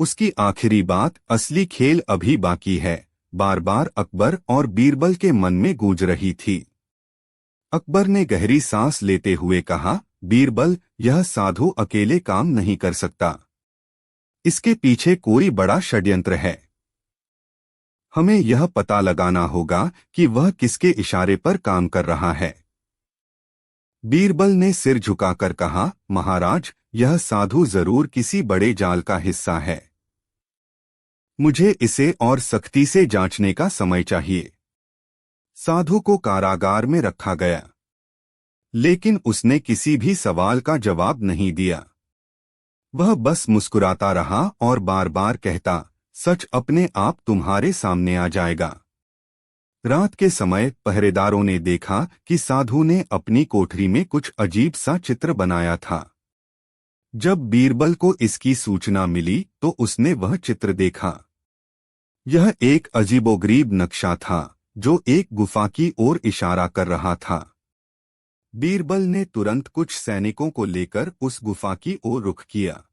Speaker 1: उसकी आखिरी बात, असली खेल अभी बाकी है, बार बार अकबर और बीरबल के मन में गूंज रही थी। अकबर ने गहरी सांस लेते हुए कहा, बीरबल, यह साधु अकेले काम नहीं कर सकता। इसके पीछे कोई बड़ा षड्यंत्र है। हमें यह पता लगाना होगा कि वह किसके इशारे पर काम कर रहा है। बीरबल ने सिर झुकाकर कहा, महाराज, यह साधु जरूर किसी बड़े जाल का हिस्सा है। मुझे इसे और सख्ती से जांचने का समय चाहिए। साधु को कारागार में रखा गया, लेकिन उसने किसी भी सवाल का जवाब नहीं दिया। वह बस मुस्कुराता रहा और बार बार कहता, सच अपने आप तुम्हारे सामने आ जाएगा। रात के समय पहरेदारों ने देखा कि साधु ने अपनी कोठरी में कुछ अजीब सा चित्र बनाया था। जब बीरबल को इसकी सूचना मिली तो उसने वह चित्र देखा। यह एक अजीबोगरीब नक्शा था जो एक गुफा की ओर इशारा कर रहा था। बीरबल ने तुरंत कुछ सैनिकों को लेकर उस गुफा की ओर रुख किया।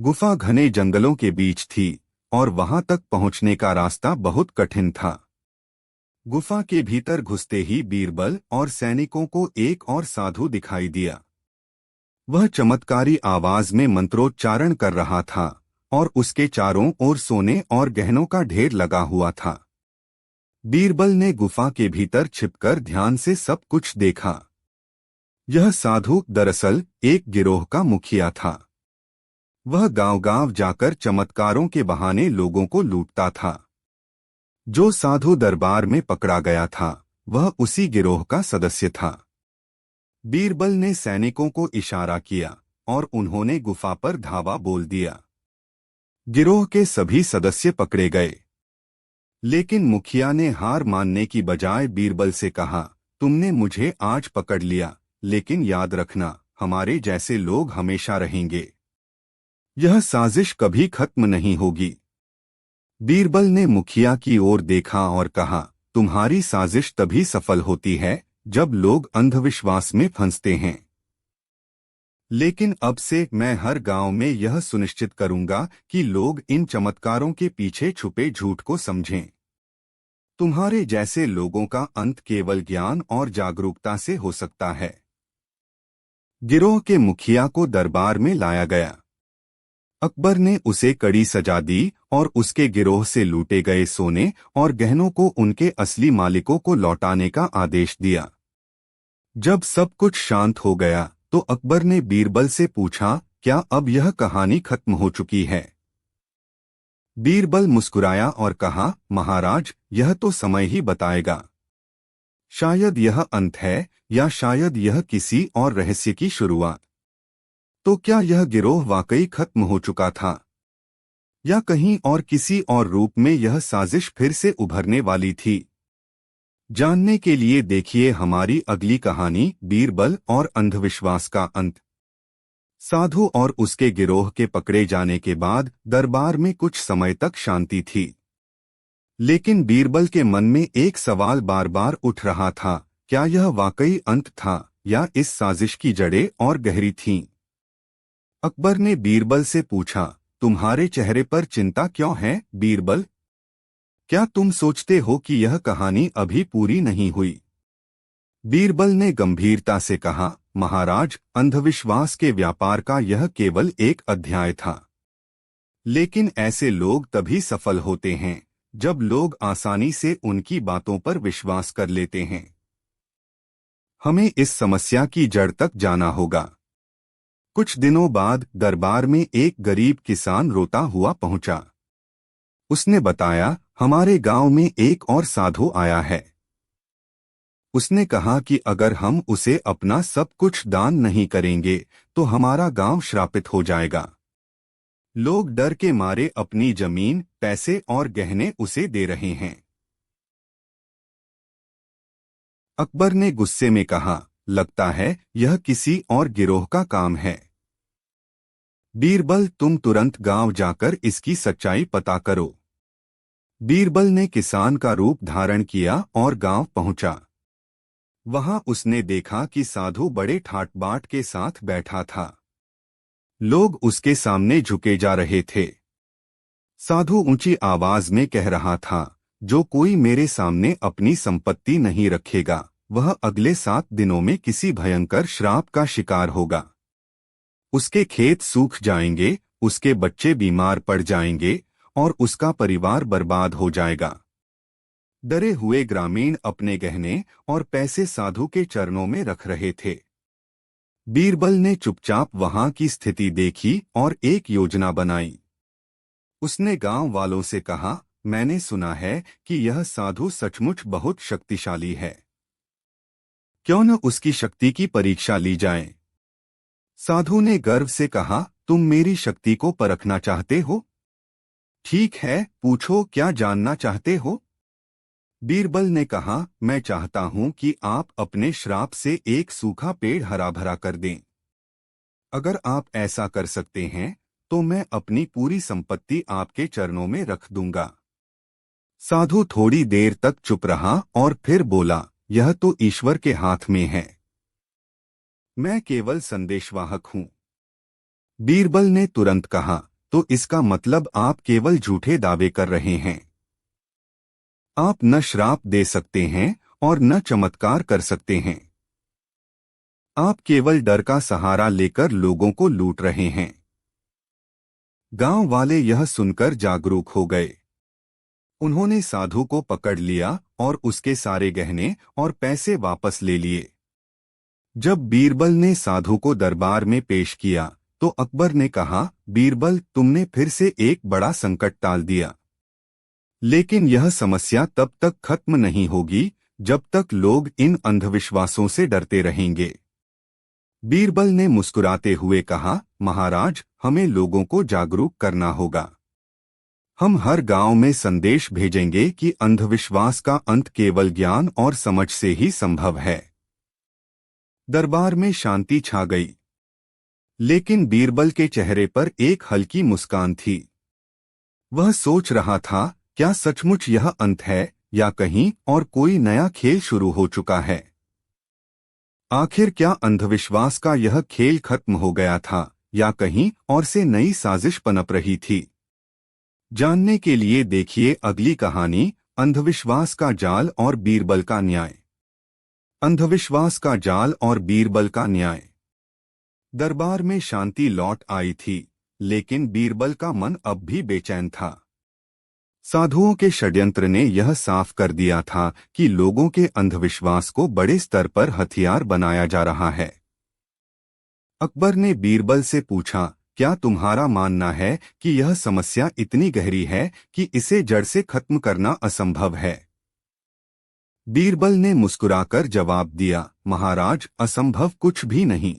Speaker 1: गुफा घने जंगलों के बीच थी और वहां तक पहुंचने का रास्ता बहुत कठिन था। गुफा के भीतर घुसते ही बीरबल और सैनिकों को एक और साधु दिखाई दिया। वह चमत्कारी आवाज में मंत्रोच्चारण कर रहा था और उसके चारों ओर सोने और गहनों का ढेर लगा हुआ था। बीरबल ने गुफा के भीतर छिपकर ध्यान से सब कुछ देखा। यह साधु दरअसल एक गिरोह का मुखिया था। वह गांव-गांव जाकर चमत्कारों के बहाने लोगों को लूटता था। जो साधु दरबार में पकड़ा गया था, वह उसी गिरोह का सदस्य था। बीरबल ने सैनिकों को इशारा किया और उन्होंने गुफा पर धावा बोल दिया। गिरोह के सभी सदस्य पकड़े गए। लेकिन मुखिया ने हार मानने की बजाय बीरबल से कहा, तुमने मुझे आज पकड़ लिया, लेकिन याद रखना, हमारे जैसे लोग हमेशा रहेंगे। यह साजिश कभी खत्म नहीं होगी। बीरबल ने मुखिया की ओर देखा और कहा, तुम्हारी साजिश तभी सफल होती है जब लोग अंधविश्वास में फंसते हैं। लेकिन अब से मैं हर गांव में यह सुनिश्चित करूंगा कि लोग इन चमत्कारों के पीछे छुपे झूठ को समझें। तुम्हारे जैसे लोगों का अंत केवल ज्ञान और जागरूकता से हो सकता है। गिरोह के मुखिया को दरबार में लाया गया। अकबर ने उसे कड़ी सजा दी और उसके गिरोह से लूटे गए सोने और गहनों को उनके असली मालिकों को लौटाने का आदेश दिया। जब सब कुछ शांत हो गया तो अकबर ने बीरबल से पूछा, क्या अब यह कहानी खत्म हो चुकी है? बीरबल मुस्कुराया और कहा, महाराज, यह तो समय ही बताएगा। शायद यह अंत है या शायद यह किसी और रहस्य की शुरुआत। तो क्या यह गिरोह वाकई खत्म हो चुका था या कहीं और किसी और रूप में यह साजिश फिर से उभरने वाली थी? जानने के लिए देखिए हमारी अगली कहानी, बीरबल और अंधविश्वास का अंत। साधु और उसके गिरोह के पकड़े जाने के बाद दरबार में कुछ समय तक शांति थी। लेकिन बीरबल के मन में एक सवाल बार बार उठ रहा था, क्या यह वाकई अंत था या इस साजिश की जड़ें और गहरी थीं? अकबर ने बीरबल से पूछा, तुम्हारे चेहरे पर चिंता क्यों है, बीरबल? क्या तुम सोचते हो कि यह कहानी अभी पूरी नहीं हुई? बीरबल ने गंभीरता से कहा, महाराज, अंधविश्वास के व्यापार का यह केवल एक अध्याय था। लेकिन ऐसे लोग तभी सफल होते हैं जब लोग आसानी से उनकी बातों पर विश्वास कर लेते हैं। हमें इस समस्या की जड़ तक जाना होगा। कुछ दिनों बाद दरबार में एक गरीब किसान रोता हुआ पहुंचा। उसने बताया, हमारे गांव में एक और साधु आया है। उसने कहा कि अगर हम उसे अपना सब कुछ दान नहीं करेंगे तो हमारा गांव श्रापित हो जाएगा। लोग डर के मारे अपनी जमीन, पैसे और गहने उसे दे रहे हैं। अकबर ने गुस्से में कहा, लगता है यह किसी और गिरोह का काम है। बीरबल, तुम तुरंत गांव जाकर इसकी सच्चाई पता करो। बीरबल ने किसान का रूप धारण किया और गांव पहुंचा। वहां उसने देखा कि साधु बड़े ठाट बाट के साथ बैठा था। लोग उसके सामने झुके जा रहे थे। साधु ऊंची आवाज में कह रहा था, जो कोई मेरे सामने अपनी संपत्ति नहीं रखेगा, वह अगले 7 दिनों में किसी भयंकर श्राप का शिकार होगा। उसके खेत सूख जाएंगे, उसके बच्चे बीमार पड़ जाएंगे और उसका परिवार बर्बाद हो जाएगा। डरे हुए ग्रामीण अपने गहने और पैसे साधु के चरणों में रख रहे थे। बीरबल ने चुपचाप वहां की स्थिति देखी और एक योजना बनाई। उसने गांव वालों से कहा, मैंने सुना है कि यह साधु सचमुच बहुत शक्तिशाली है। क्यों न उसकी शक्ति की परीक्षा ली जाए? साधु ने गर्व से कहा, तुम मेरी शक्ति को परखना चाहते हो? ठीक है, पूछो, क्या जानना चाहते हो? बीरबल ने कहा, मैं चाहता हूं कि आप अपने श्राप से एक सूखा पेड़ हरा भरा कर दें। अगर आप ऐसा कर सकते हैं तो मैं अपनी पूरी संपत्ति आपके चरणों में रख दूंगा। साधु थोड़ी देर तक चुप रहा और फिर बोला, यह तो ईश्वर के हाथ में है, मैं केवल संदेशवाहक हूं। बीरबल ने तुरंत कहा, तो इसका मतलब आप केवल झूठे दावे कर रहे हैं। आप न श्राप दे सकते हैं और न चमत्कार कर सकते हैं। आप केवल डर का सहारा लेकर लोगों को लूट रहे हैं। गांव वाले यह सुनकर जागरूक हो गए। उन्होंने साधु को पकड़ लिया और उसके सारे गहने और पैसे वापस ले लिए। जब बीरबल ने साधु को दरबार में पेश किया तो अकबर ने कहा, बीरबल, तुमने फिर से एक बड़ा संकट टाल दिया। लेकिन यह समस्या तब तक खत्म नहीं होगी जब तक लोग इन अंधविश्वासों से डरते रहेंगे। बीरबल ने मुस्कुराते हुए कहा, महाराज, हमें लोगों को जागरूक करना होगा। हम हर गांव में संदेश भेजेंगे कि अंधविश्वास का अंत केवल ज्ञान और समझ से ही संभव है। दरबार में शांति छा गई, लेकिन बीरबल के चेहरे पर एक हल्की मुस्कान थी। वह सोच रहा था, क्या सचमुच यह अंत है या कहीं और कोई नया खेल शुरू हो चुका है। आखिर क्या अंधविश्वास का यह खेल खत्म हो गया था या कहीं और से नई साजिश पनप रही थी। जानने के लिए देखिए अगली कहानी, अंधविश्वास का जाल और बीरबल का न्याय। अंधविश्वास का जाल और बीरबल का न्याय। दरबार में शांति लौट आई थी, लेकिन बीरबल का मन अब भी बेचैन था। साधुओं के षड्यंत्र ने यह साफ कर दिया था कि लोगों के अंधविश्वास को बड़े स्तर पर हथियार बनाया जा रहा है। अकबर ने बीरबल से पूछा, क्या तुम्हारा मानना है कि यह समस्या इतनी गहरी है कि इसे जड़ से खत्म करना असंभव है। बीरबल ने मुस्कुराकर जवाब दिया, महाराज, असंभव कुछ भी नहीं,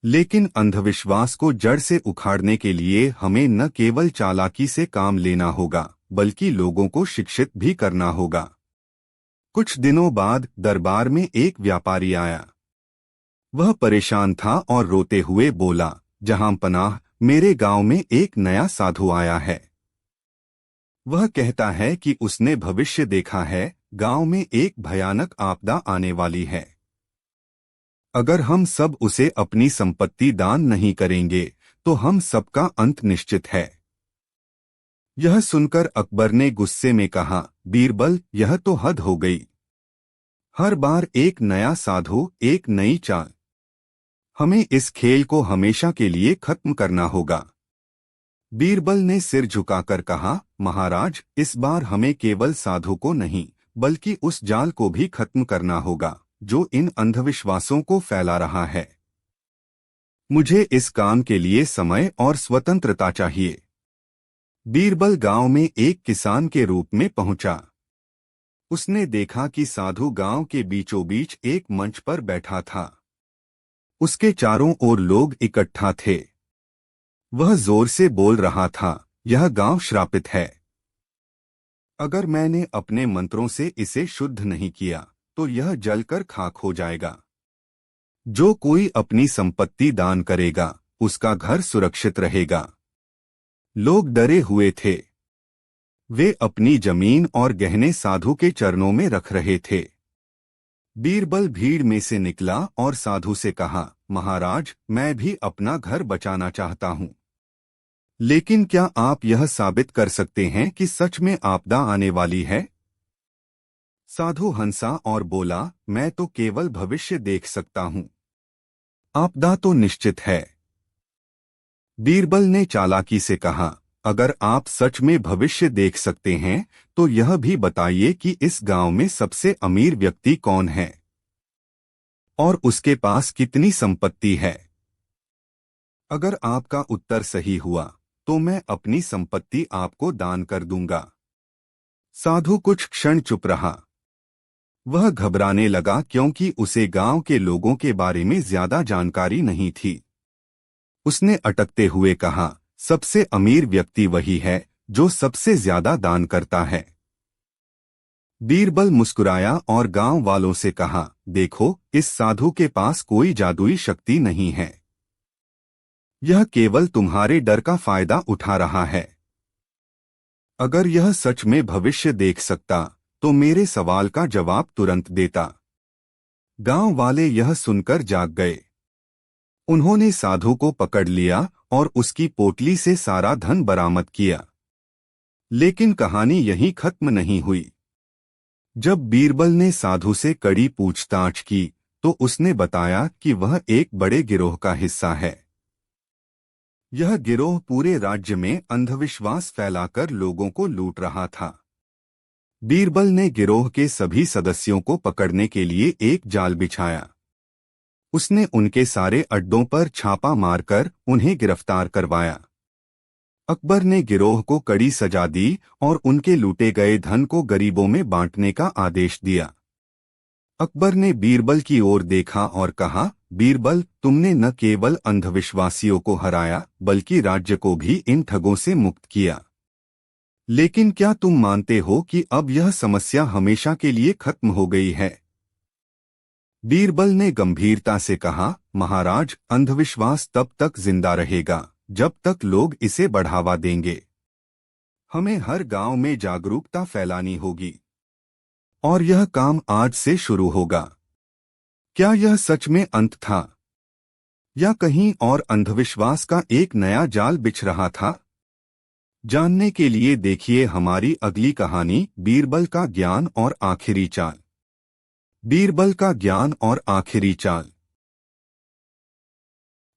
Speaker 1: लेकिन अंधविश्वास को जड़ से उखाड़ने के लिए हमें न केवल चालाकी से काम लेना होगा बल्कि लोगों को शिक्षित भी करना होगा। कुछ दिनों बाद दरबार में एक व्यापारी आया। वह परेशान था और रोते हुए बोला, जहां पनाह, मेरे गांव में एक नया साधु आया है। वह कहता है कि उसने भविष्य देखा है, गांव में एक भयानक आपदा आने वाली है। अगर हम सब उसे अपनी संपत्ति दान नहीं करेंगे तो हम सबका अंत निश्चित है। यह सुनकर अकबर ने गुस्से में कहा, बीरबल, यह तो हद हो गई। हर बार एक नया साधु, एक नई चाल। हमें इस खेल को हमेशा के लिए खत्म करना होगा। बीरबल ने सिर झुकाकर कहा, महाराज, इस बार हमें केवल साधु को नहीं बल्कि उस जाल को भी खत्म करना होगा जो इन अंधविश्वासों को फैला रहा है। मुझे इस काम के लिए समय और स्वतंत्रता चाहिए। बीरबल गांव में एक किसान के रूप में पहुंचा। उसने देखा कि साधु गांव के बीचों बीच एक मंच पर बैठा था। उसके चारों ओर लोग इकट्ठा थे। वह जोर से बोल रहा था, यह गांव श्रापित है। अगर मैंने अपने मंत्रों से इसे शुद्ध नहीं किया तो यह जलकर खाक हो जाएगा। जो कोई अपनी संपत्ति दान करेगा उसका घर सुरक्षित रहेगा। लोग डरे हुए थे। वे अपनी जमीन और गहने साधु के चरणों में रख रहे थे। बीरबल भीड़ में से निकला और साधु से कहा, महाराज, मैं भी अपना घर बचाना चाहता हूं, लेकिन क्या आप यह साबित कर सकते हैं कि सच में आपदा आने वाली है। साधु हंसा और बोला, मैं तो केवल भविष्य देख सकता हूं, आपदा तो निश्चित है। बीरबल ने चालाकी से कहा, अगर आप सच में भविष्य देख सकते हैं तो यह भी बताइए कि इस गांव में सबसे अमीर व्यक्ति कौन है और उसके पास कितनी संपत्ति है। अगर आपका उत्तर सही हुआ तो मैं अपनी संपत्ति आपको दान कर दूंगा। साधु कुछ क्षण चुप रहा। वह घबराने लगा क्योंकि उसे गांव के लोगों के बारे में ज्यादा जानकारी नहीं थी। उसने अटकते हुए कहा, सबसे अमीर व्यक्ति वही है जो सबसे ज्यादा दान करता है। बीरबल मुस्कुराया और गांव वालों से कहा, देखो, इस साधु के पास कोई जादुई शक्ति नहीं है। यह केवल तुम्हारे डर का फायदा उठा रहा है। अगर यह सच में भविष्य देख सकता तो मेरे सवाल का जवाब तुरंत देता। गांव वाले यह सुनकर जाग गए। उन्होंने साधु को पकड़ लिया और उसकी पोटली से सारा धन बरामद किया। लेकिन कहानी यहीं खत्म नहीं हुई। जब बीरबल ने साधु से कड़ी पूछताछ की तो उसने बताया कि वह एक बड़े गिरोह का हिस्सा है। यह गिरोह पूरे राज्य में अंधविश्वास फैलाकर लोगों को लूट रहा था। बीरबल ने गिरोह के सभी सदस्यों को पकड़ने के लिए एक जाल बिछाया। उसने उनके सारे अड्डों पर छापा मारकर उन्हें गिरफ्तार करवाया। अकबर ने गिरोह को कड़ी सजा दी और उनके लूटे गए धन को गरीबों में बांटने का आदेश दिया। अकबर ने बीरबल की ओर देखा और कहा, बीरबल, तुमने न केवल अंधविश्वासियों को हराया बल्कि राज्य को भी इन ठगों से मुक्त किया। लेकिन क्या तुम मानते हो कि अब यह समस्या हमेशा के लिए खत्म हो गई है? बीरबल ने गंभीरता से कहा, महाराज, अंधविश्वास तब तक जिंदा रहेगा जब तक लोग इसे बढ़ावा देंगे। हमें हर गांव में जागरूकता फैलानी होगी। और यह काम आज से शुरू होगा। क्या यह सच में अंत था या कहीं और अंधविश्वास का एक नया जाल बिछ रहा था? जानने के लिए देखिए हमारी अगली कहानी, बीरबल का ज्ञान और आखिरी चाल। बीरबल का ज्ञान और आखिरी चाल।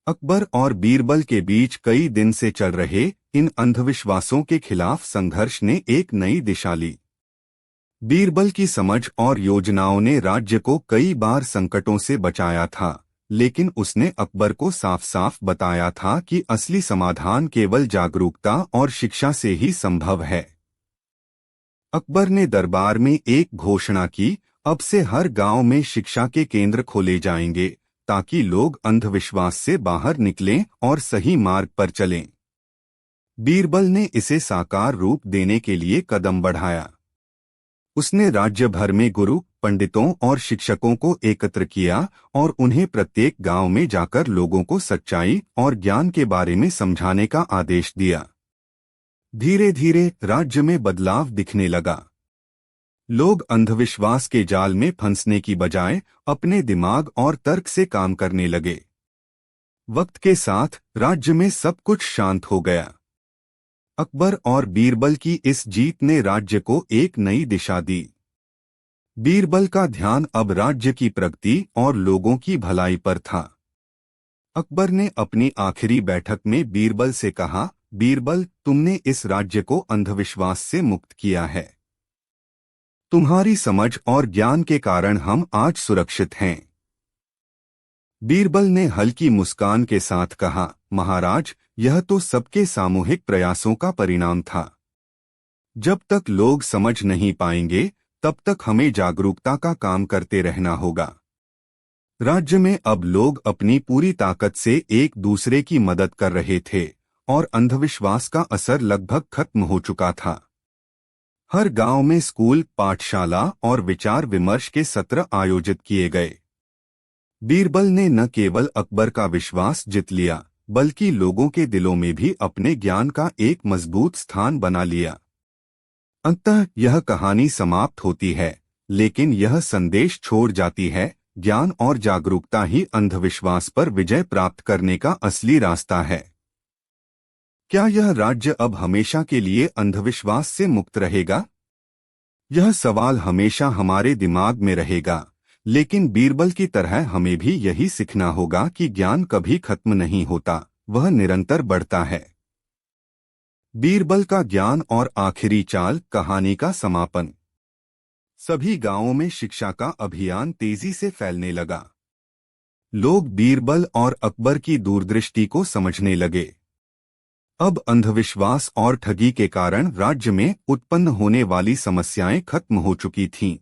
Speaker 1: अकबर और बीरबल के बीच कई दिन से चल रहे इन अंधविश्वासों के खिलाफ संघर्ष ने एक नई दिशा ली। बीरबल की समझ और योजनाओं ने राज्य को कई बार संकटों से बचाया था, लेकिन उसने अकबर को साफ साफ बताया था कि असली समाधान केवल जागरूकता और शिक्षा से ही संभव है। अकबर ने दरबार में एक घोषणा की, अब से हर गांव में शिक्षा के केंद्र खोले जाएंगे ताकि लोग अंधविश्वास से बाहर निकलें और सही मार्ग पर चलें। बीरबल ने इसे साकार रूप देने के लिए कदम बढ़ाया। उसने राज्य भर में गुरु, पंडितों और शिक्षकों को एकत्र किया और उन्हें प्रत्येक गांव में जाकर लोगों को सच्चाई और ज्ञान के बारे में समझाने का आदेश दिया। धीरे धीरे राज्य में बदलाव दिखने लगा। लोग अंधविश्वास के जाल में फंसने की बजाय अपने दिमाग और तर्क से काम करने लगे। वक्त के साथ राज्य में सब कुछ शांत हो गया। अकबर और बीरबल की इस जीत ने राज्य को एक नई दिशा दी। बीरबल का ध्यान अब राज्य की प्रगति और लोगों की भलाई पर था। अकबर ने अपनी आखिरी बैठक में बीरबल से कहा, बीरबल, तुमने इस राज्य को अंधविश्वास से मुक्त किया है। तुम्हारी समझ और ज्ञान के कारण हम आज सुरक्षित हैं। बीरबल ने हल्की मुस्कान के साथ कहा, महाराज, यह तो सबके सामूहिक प्रयासों का परिणाम था। जब तक लोग समझ नहीं पाएंगे तब तक हमें जागरूकता का काम करते रहना होगा। राज्य में अब लोग अपनी पूरी ताकत से एक दूसरे की मदद कर रहे थे और अंधविश्वास का असर लगभग खत्म हो चुका था। हर गांव में स्कूल, पाठशाला और विचार विमर्श के सत्र आयोजित किए गए। बीरबल ने न केवल अकबर का विश्वास जीत लिया बल्कि लोगों के दिलों में भी अपने ज्ञान का एक मजबूत स्थान बना लिया। अंततः यह कहानी समाप्त होती है, लेकिन यह संदेश छोड़ जाती है, ज्ञान और जागरूकता ही अंधविश्वास पर विजय प्राप्त करने का असली रास्ता है। क्या यह राज्य अब हमेशा के लिए अंधविश्वास से मुक्त रहेगा? यह सवाल हमेशा हमारे दिमाग में रहेगा, लेकिन बीरबल की तरह हमें भी यही सीखना होगा कि ज्ञान कभी खत्म नहीं होता, वह निरंतर बढ़ता है। बीरबल का ज्ञान और आखिरी चाल, कहानी का समापन। सभी गांवों में शिक्षा का अभियान तेजी से फैलने लगा। लोग बीरबल और अकबर की दूरदृष्टि को समझने लगे। अब अंधविश्वास और ठगी के कारण राज्य में उत्पन्न होने वाली समस्याएं खत्म हो चुकी थीं।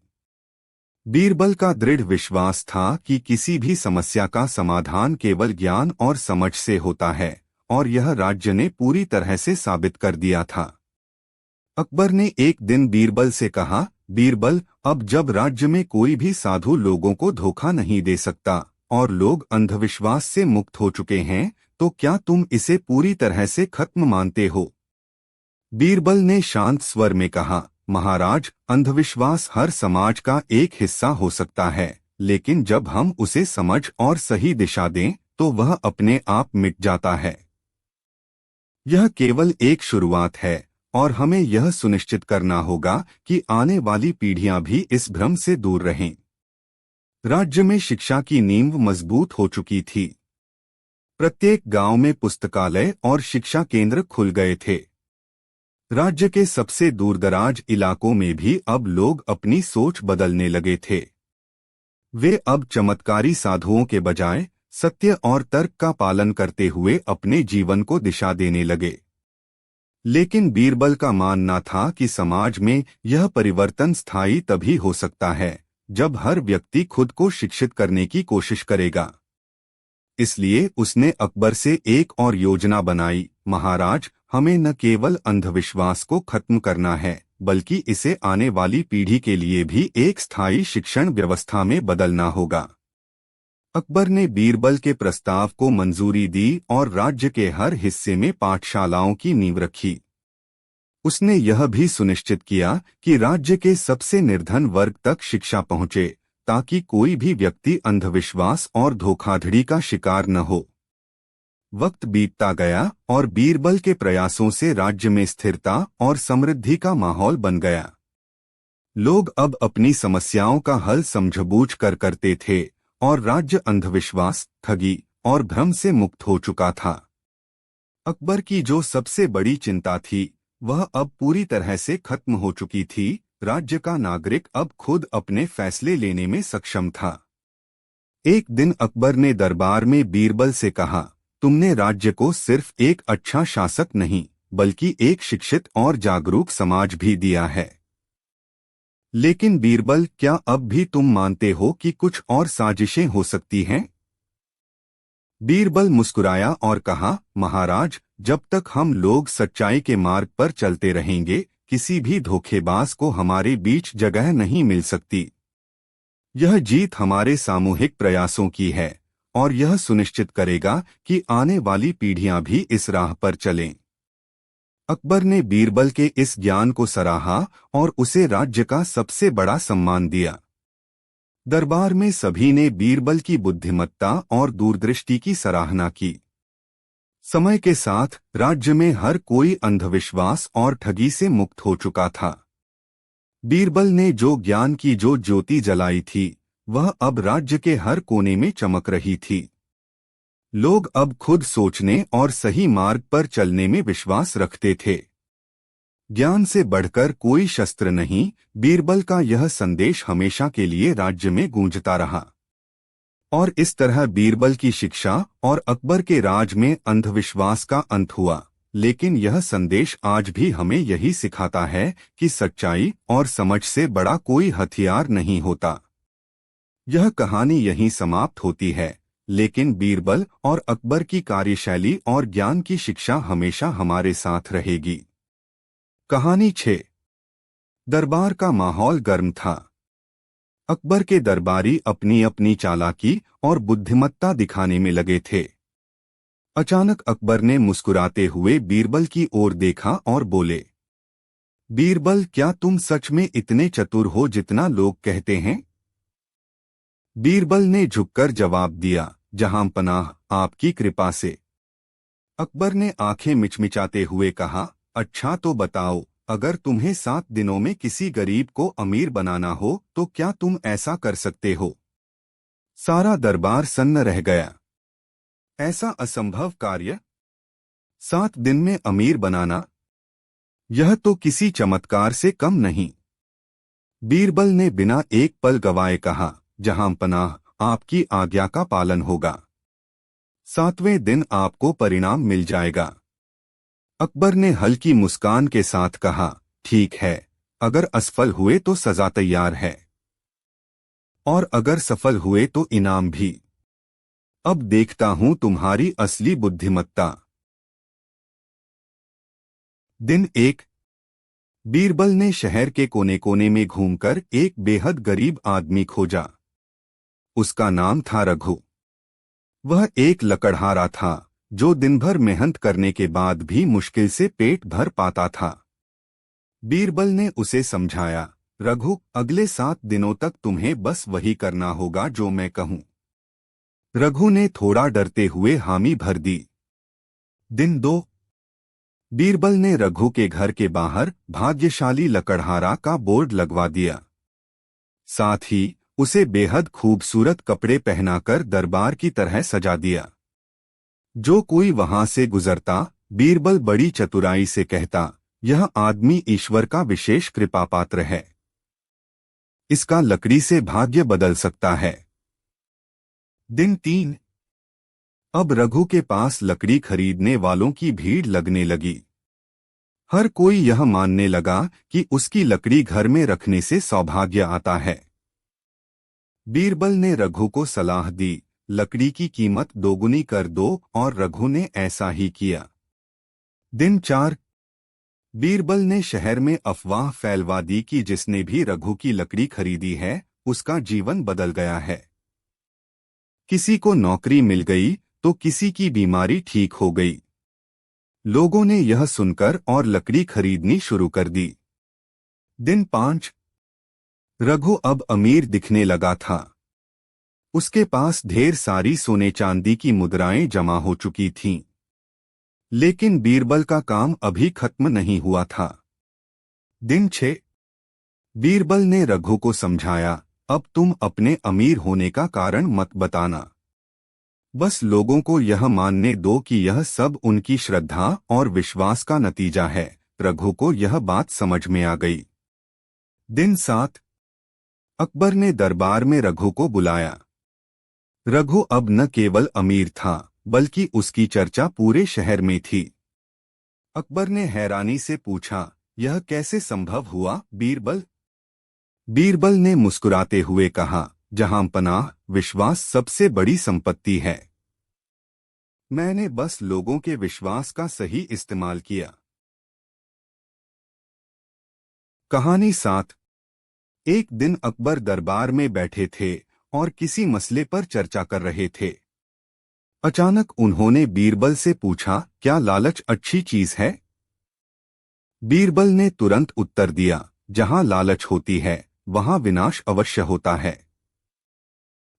Speaker 1: बीरबल का दृढ़ विश्वास था कि किसी भी समस्या का समाधान केवल ज्ञान और समझ से होता है, और यह राज्य ने पूरी तरह से साबित कर दिया था। अकबर ने एक दिन बीरबल से कहा, बीरबल, अब जब राज्य में कोई भी साधु लोगों को धोखा नहीं दे सकता और लोग अंधविश्वास से मुक्त हो चुके हैं, तो क्या तुम इसे पूरी तरह से खत्म मानते हो? बीरबल ने शांत स्वर में कहा, महाराज, अंधविश्वास हर समाज का एक हिस्सा हो सकता है, लेकिन जब हम उसे समझ और सही दिशा दें तो वह अपने आप मिट जाता है। यह केवल एक शुरुआत है और हमें यह सुनिश्चित करना होगा कि आने वाली पीढ़ियां भी इस भ्रम से दूर रहें। राज्य में शिक्षा की नींव मजबूत हो चुकी थी। प्रत्येक गांव में पुस्तकालय और शिक्षा केंद्र खुल गए थे। राज्य के सबसे दूरदराज इलाकों में भी अब लोग अपनी सोच बदलने लगे थे। वे अब चमत्कारी साधुओं के बजाय सत्य और तर्क का पालन करते हुए अपने जीवन को दिशा देने लगे। लेकिन बीरबल का मानना था कि समाज में यह परिवर्तन स्थायी तभी हो सकता है जब हर व्यक्ति खुद को शिक्षित करने की कोशिश करेगा। इसलिए उसने अकबर से एक और योजना बनाई, महाराज, हमें न केवल अंधविश्वास को खत्म करना है, बल्कि इसे आने वाली पीढ़ी के लिए भी एक स्थायी शिक्षण व्यवस्था में बदलना होगा। अकबर ने बीरबल के प्रस्ताव को मंजूरी दी और राज्य के हर हिस्से में पाठशालाओं की नींव रखी। उसने यह भी सुनिश्चित किया कि राज्य के सबसे निर्धन वर्ग तक शिक्षा पहुंचे, ताकि कोई भी व्यक्ति अंधविश्वास और धोखाधड़ी का शिकार न हो। वक्त बीतता गया और बीरबल के प्रयासों से राज्य में स्थिरता और समृद्धि का माहौल बन गया। लोग अब अपनी समस्याओं का हल समझबूझ कर करते थे और राज्य अंधविश्वास, ठगी और भ्रम से मुक्त हो चुका था। अकबर की जो सबसे बड़ी चिंता थी वह अब पूरी तरह से खत्म हो चुकी थी। राज्य का नागरिक अब खुद अपने फैसले लेने में सक्षम था। एक दिन अकबर ने दरबार में बीरबल से कहा, तुमने राज्य को सिर्फ एक अच्छा शासक नहीं बल्कि एक शिक्षित और जागरूक समाज भी दिया है। लेकिन बीरबल, क्या अब भी तुम मानते हो कि कुछ और साजिशें हो सकती हैं? बीरबल मुस्कुराया और कहा, महाराज, जब तक हम लोग सच्चाई के मार्ग पर चलते रहेंगे, किसी भी धोखेबाज को हमारे बीच जगह नहीं मिल सकती। यह जीत हमारे सामूहिक प्रयासों की है और यह सुनिश्चित करेगा कि आने वाली पीढ़ियां भी इस राह पर चलें। अकबर ने बीरबल के इस ज्ञान को सराहा और उसे राज्य का सबसे बड़ा सम्मान दिया। दरबार में सभी ने बीरबल की बुद्धिमत्ता और दूरदृष्टि की सराहना की। समय के साथ राज्य में हर कोई अंधविश्वास और ठगी से मुक्त हो चुका था। बीरबल ने जो ज्ञान की जो ज्योति जलाई थी वह अब राज्य के हर कोने में चमक रही थी। लोग अब खुद सोचने और सही मार्ग पर चलने में विश्वास रखते थे। ज्ञान से बढ़कर कोई शस्त्र नहीं, बीरबल का यह संदेश हमेशा के लिए राज्य में गूंजता रहा। और इस तरह बीरबल की शिक्षा और अकबर के राज में अंधविश्वास का अंत हुआ। लेकिन यह संदेश आज भी हमें यही सिखाता है कि सच्चाई और समझ से बड़ा कोई हथियार नहीं होता। यह कहानी यहीं समाप्त होती है, लेकिन बीरबल और अकबर की कार्यशैली और ज्ञान की शिक्षा हमेशा हमारे साथ रहेगी। कहानी 6। दरबार का माहौल गर्म था। अकबर के दरबारी अपनी अपनी चालाकी और बुद्धिमत्ता दिखाने में लगे थे। अचानक अकबर ने मुस्कुराते हुए बीरबल की ओर देखा और बोले, बीरबल, क्या तुम सच में इतने चतुर हो जितना लोग कहते हैं? बीरबल ने झुककर जवाब दिया, जहां पनाह, आपकी कृपा से। अकबर ने आंखें मिचमिचाते हुए कहा, अच्छा तो बताओ, अगर तुम्हें 7 दिनों में किसी गरीब को अमीर बनाना हो तो क्या तुम ऐसा कर सकते हो? सारा दरबार सन्न रह गया। ऐसा असंभव कार्य? 7 दिन में अमीर बनाना? यह तो किसी चमत्कार से कम नहीं। बीरबल ने बिना एक पल गवाए कहा, जहां पनाह, आपकी आज्ञा का पालन होगा। 7वें दिन आपको परिणाम मिल जाएगा। अकबर ने हल्की मुस्कान के साथ कहा, ठीक है, अगर असफल हुए तो सजा तैयार है, और अगर सफल हुए तो इनाम भी। अब देखता हूं तुम्हारी असली बुद्धिमत्ता। दिन 1। बीरबल ने शहर के कोने कोने में घूमकर एक बेहद गरीब आदमी खोजा। उसका नाम था रघु। वह एक लकड़हारा था जो दिन भर मेहनत करने के बाद भी मुश्किल से पेट भर पाता था। बीरबल ने उसे समझाया, रघु, अगले 7 दिनों तक तुम्हें बस वही करना होगा जो मैं कहूं। रघु ने थोड़ा डरते हुए हामी भर दी। दिन 2। बीरबल ने रघु के घर के बाहर भाग्यशाली लकड़हारा का बोर्ड लगवा दिया। साथ ही उसे बेहद खूबसूरत कपड़े पहनाकर दरबार की तरह सजा दिया। जो कोई वहां से गुजरता, बीरबल बड़ी चतुराई से कहता, यह आदमी ईश्वर का विशेष कृपापात्र है। इसका लकड़ी से भाग्य बदल सकता है। दिन 3। अब रघु के पास लकड़ी खरीदने वालों की भीड़ लगने लगी। हर कोई यह मानने लगा कि उसकी लकड़ी घर में रखने से सौभाग्य आता है। बीरबल ने रघु को सलाह दी, लकड़ी की कीमत दोगुनी कर दो, और रघु ने ऐसा ही किया। दिन 4। बीरबल ने शहर में अफवाह फैलवा दी कि जिसने भी रघु की लकड़ी खरीदी है, उसका जीवन बदल गया है। किसी को नौकरी मिल गई तो किसी की बीमारी ठीक हो गई। लोगों ने यह सुनकर और लकड़ी खरीदनी शुरू कर दी। दिन 5। रघु अब अमीर दिखने लगा था। उसके पास ढेर सारी सोने चांदी की मुद्राएं जमा हो चुकी थीं। लेकिन बीरबल का काम अभी खत्म नहीं हुआ था। दिन 6। बीरबल ने रघु को समझाया, अब तुम अपने अमीर होने का कारण मत बताना। बस लोगों को यह मानने दो कि यह सब उनकी श्रद्धा और विश्वास का नतीजा है। रघु को यह बात समझ में आ गई। दिन 7। अकबर ने दरबार में रघु को बुलाया। रघु अब न केवल अमीर था, बल्कि उसकी चर्चा पूरे शहर में थी। अकबर ने हैरानी से पूछा, यह कैसे संभव हुआ बीरबल? बीरबल ने मुस्कुराते हुए कहा, जहांपनाह, विश्वास सबसे बड़ी संपत्ति है। मैंने बस लोगों के विश्वास का सही इस्तेमाल किया। कहानी 7। एक दिन अकबर दरबार में बैठे थे और किसी मसले पर चर्चा कर रहे थे। अचानक उन्होंने बीरबल से पूछा, क्या लालच अच्छी चीज है? बीरबल ने तुरंत उत्तर दिया, जहां लालच होती है वहां विनाश अवश्य होता है।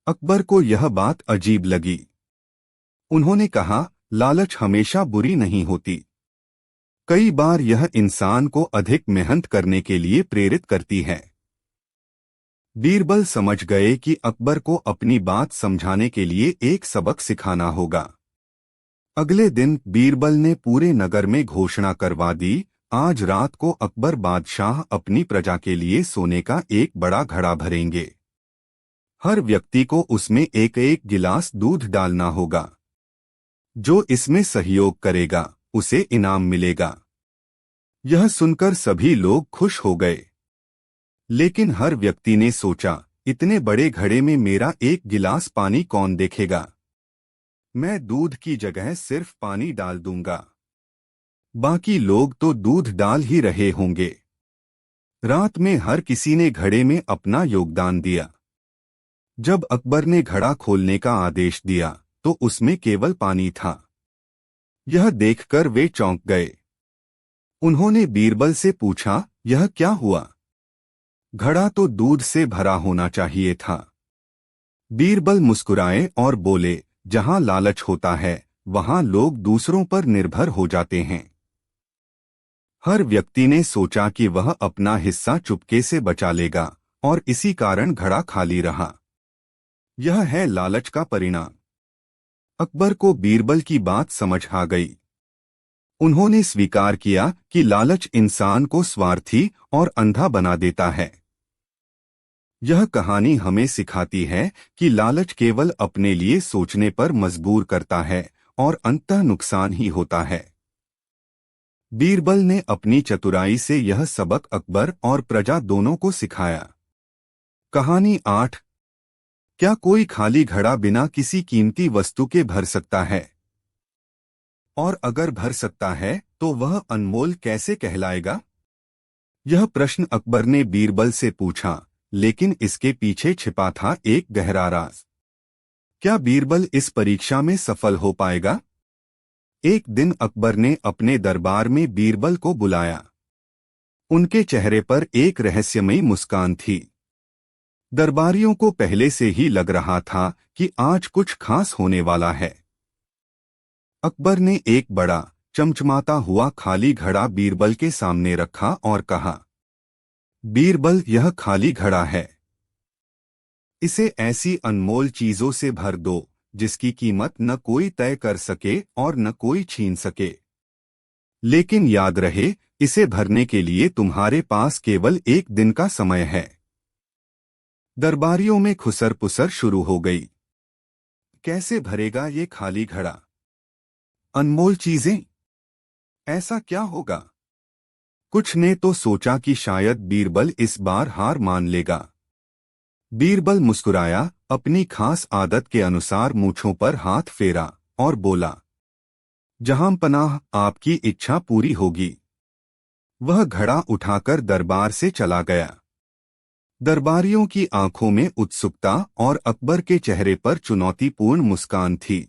Speaker 1: अकबर को यह बात अजीब लगी। उन्होंने कहा, लालच हमेशा बुरी नहीं होती। कई बार यह इंसान को अधिक मेहनत करने के लिए प्रेरित करती है। बीरबल समझ गए कि अकबर को अपनी बात समझाने के लिए एक सबक सिखाना होगा। अगले दिन बीरबल ने पूरे नगर में घोषणा करवा दी, आज रात को अकबर बादशाह अपनी प्रजा के लिए सोने का एक बड़ा घड़ा भरेंगे। हर व्यक्ति को उसमें एक एक गिलास दूध डालना होगा। जो इसमें सहयोग करेगा उसे इनाम मिलेगा। यह सुनकर सभी लोग खुश हो गए। लेकिन हर व्यक्ति ने सोचा, इतने बड़े घड़े में मेरा एक गिलास पानी कौन देखेगा? मैं दूध की जगह सिर्फ पानी डाल दूंगा। बाकी लोग तो दूध डाल ही रहे होंगे। रात में हर किसी ने घड़े में अपना योगदान दिया। जब अकबर ने घड़ा खोलने का आदेश दिया तो उसमें केवल पानी था। यह देखकर वे चौंक गए। उन्होंने बीरबल से पूछा, यह क्या हुआ? घड़ा तो दूध से भरा होना चाहिए था। बीरबल मुस्कुराए और बोले, जहां लालच होता है वहां लोग दूसरों पर निर्भर हो जाते हैं। हर व्यक्ति ने सोचा कि वह अपना हिस्सा चुपके से बचा लेगा और इसी कारण घड़ा खाली रहा। यह है लालच का परिणाम। अकबर को बीरबल की बात समझ आ गई। उन्होंने स्वीकार किया कि लालच इंसान को स्वार्थी और अंधा बना देता है। यह कहानी हमें सिखाती है कि लालच केवल अपने लिए सोचने पर मजबूर करता है और अंततः नुकसान ही होता है। बीरबल ने अपनी चतुराई से यह सबक अकबर और प्रजा दोनों को सिखाया। कहानी 8। क्या कोई खाली घड़ा बिना किसी कीमती वस्तु के भर सकता है? और अगर भर सकता है तो वह अनमोल कैसे कहलाएगा? यह प्रश्न अकबर ने बीरबल से पूछा, लेकिन इसके पीछे छिपा था एक गहरा राज। क्या बीरबल इस परीक्षा में सफल हो पाएगा? एक दिन अकबर ने अपने दरबार में बीरबल को बुलाया। उनके चेहरे पर एक रहस्यमयी मुस्कान थी। दरबारियों को पहले से ही लग रहा था कि आज कुछ खास होने वाला है। अकबर ने एक बड़ा चमचमाता हुआ खाली घड़ा बीरबल के सामने रखा और कहा, बीरबल, यह खाली घड़ा है। इसे ऐसी अनमोल चीजों से भर दो जिसकी कीमत न कोई तय कर सके और न कोई छीन सके। लेकिन याद रहे, इसे भरने के लिए तुम्हारे पास केवल एक दिन का समय है। दरबारियों में खुसर पुसर शुरू हो गई। कैसे भरेगा ये खाली घड़ा? अनमोल चीजें, ऐसा क्या होगा? कुछ ने तो सोचा कि शायद बीरबल इस बार हार मान लेगा। बीरबल मुस्कुराया, अपनी खास आदत के अनुसार मूंछों पर हाथ फेरा और बोला, जहांपनाह, आपकी इच्छा पूरी होगी। वह घड़ा उठाकर दरबार से चला गया। दरबारियों की आंखों में उत्सुकता और अकबर के चेहरे पर चुनौतीपूर्ण मुस्कान थी।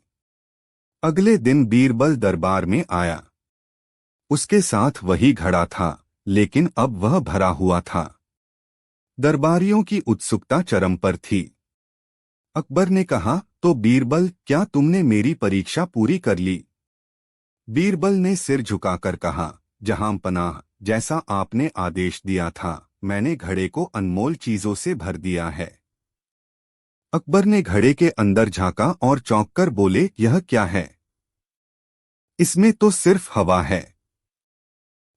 Speaker 1: अगले दिन बीरबल दरबार में आया। उसके साथ वही घड़ा था, लेकिन अब वह भरा हुआ था। दरबारियों की उत्सुकता चरम पर थी। अकबर ने कहा, तो बीरबल, क्या तुमने मेरी परीक्षा पूरी कर ली? बीरबल ने सिर झुकाकर कहा, जहांपनाह, जैसा आपने आदेश दिया था, मैंने घड़े को अनमोल चीजों से भर दिया है। अकबर ने घड़े के अंदर झांका और चौंककर बोले, यह क्या है? इसमें तो सिर्फ हवा है।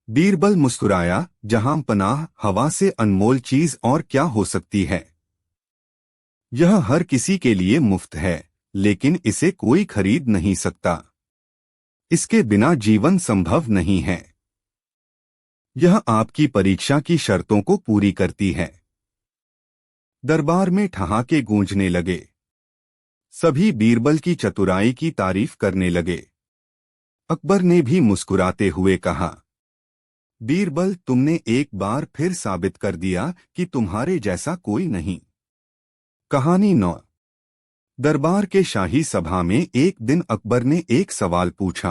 Speaker 1: बीरबल मुस्कुराया, जहांपनाह, हवा से अनमोल चीज और क्या हो सकती है? यह हर किसी के लिए मुफ्त है, लेकिन इसे कोई खरीद नहीं सकता। इसके बिना जीवन संभव नहीं है। यह आपकी परीक्षा की शर्तों को पूरी करती है। दरबार में ठहाके गूंजने लगे। सभी बीरबल की चतुराई की तारीफ करने लगे। अकबर ने भी मुस्कुराते हुए कहा, बीरबल, तुमने एक बार फिर साबित कर दिया कि तुम्हारे जैसा कोई नहीं। कहानी 9। दरबार के शाही सभा में एक दिन अकबर ने एक सवाल पूछा,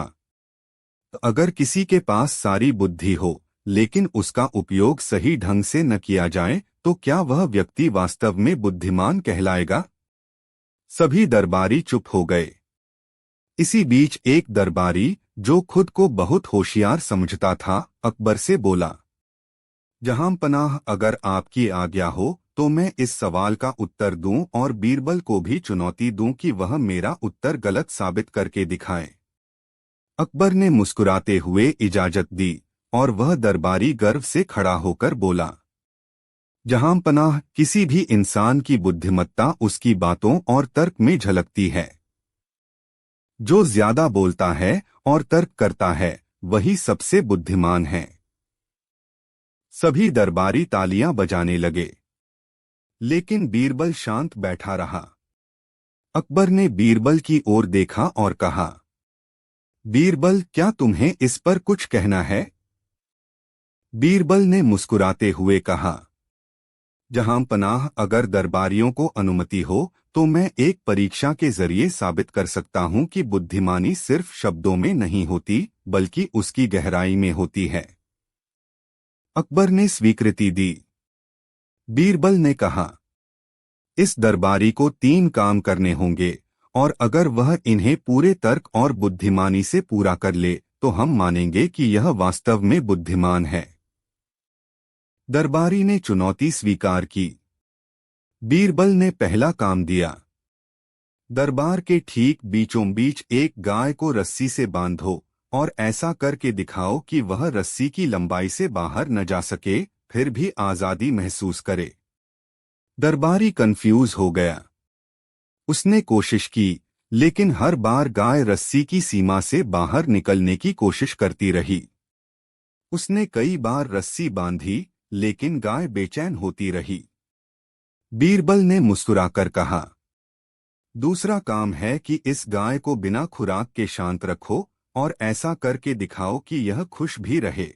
Speaker 1: अगर किसी के पास सारी बुद्धि हो लेकिन उसका उपयोग सही ढंग से न किया जाए तो क्या वह व्यक्ति वास्तव में बुद्धिमान कहलाएगा? सभी दरबारी चुप हो गए। इसी बीच एक दरबारी, जो खुद को बहुत होशियार समझता था, अकबर से बोला, जहांपनाह, अगर आपकी आज्ञा हो तो मैं इस सवाल का उत्तर दूं और बीरबल को भी चुनौती दूं कि वह मेरा उत्तर गलत साबित करके दिखाए। अकबर ने मुस्कुराते हुए इजाजत दी और वह दरबारी गर्व से खड़ा होकर बोला, जहांपनाह, किसी भी इंसान की बुद्धिमत्ता उसकी बातों और तर्क में झलकती है। जो ज्यादा बोलता है और तर्क करता है, वही सबसे बुद्धिमान है। सभी दरबारी तालियां बजाने लगे, लेकिन बीरबल शांत बैठा रहा। अकबर ने बीरबल की ओर देखा और कहा, बीरबल, क्या तुम्हें इस पर कुछ कहना है? बीरबल ने मुस्कुराते हुए कहा, जहांपनाह, अगर दरबारियों को अनुमति हो तो मैं एक परीक्षा के जरिए साबित कर सकता हूं कि बुद्धिमानी सिर्फ शब्दों में नहीं होती, बल्कि उसकी गहराई में होती है। अकबर ने स्वीकृति दी। बीरबल ने कहा, इस दरबारी को 3 काम करने होंगे और अगर वह इन्हें पूरे तर्क और बुद्धिमानी से पूरा कर ले तो हम मानेंगे कि यह वास्तव में बुद्धिमान है। दरबारी ने चुनौती स्वीकार की। बीरबल ने पहला काम दिया। दरबार के ठीक बीचों बीच एक गाय को रस्सी से बांधो और ऐसा करके दिखाओ कि वह रस्सी की लंबाई से बाहर न जा सके, फिर भी आजादी महसूस करे। दरबारी कंफ्यूज हो गया। उसने कोशिश की, लेकिन हर बार गाय रस्सी की सीमा से बाहर निकलने की कोशिश करती रही। उसने कई बार रस्सी बांधी, लेकिन गाय बेचैन होती रही। बीरबल ने मुस्कुराकर कहा, दूसरा काम है कि इस गाय को बिना खुराक के शांत रखो और ऐसा करके दिखाओ कि यह खुश भी रहे।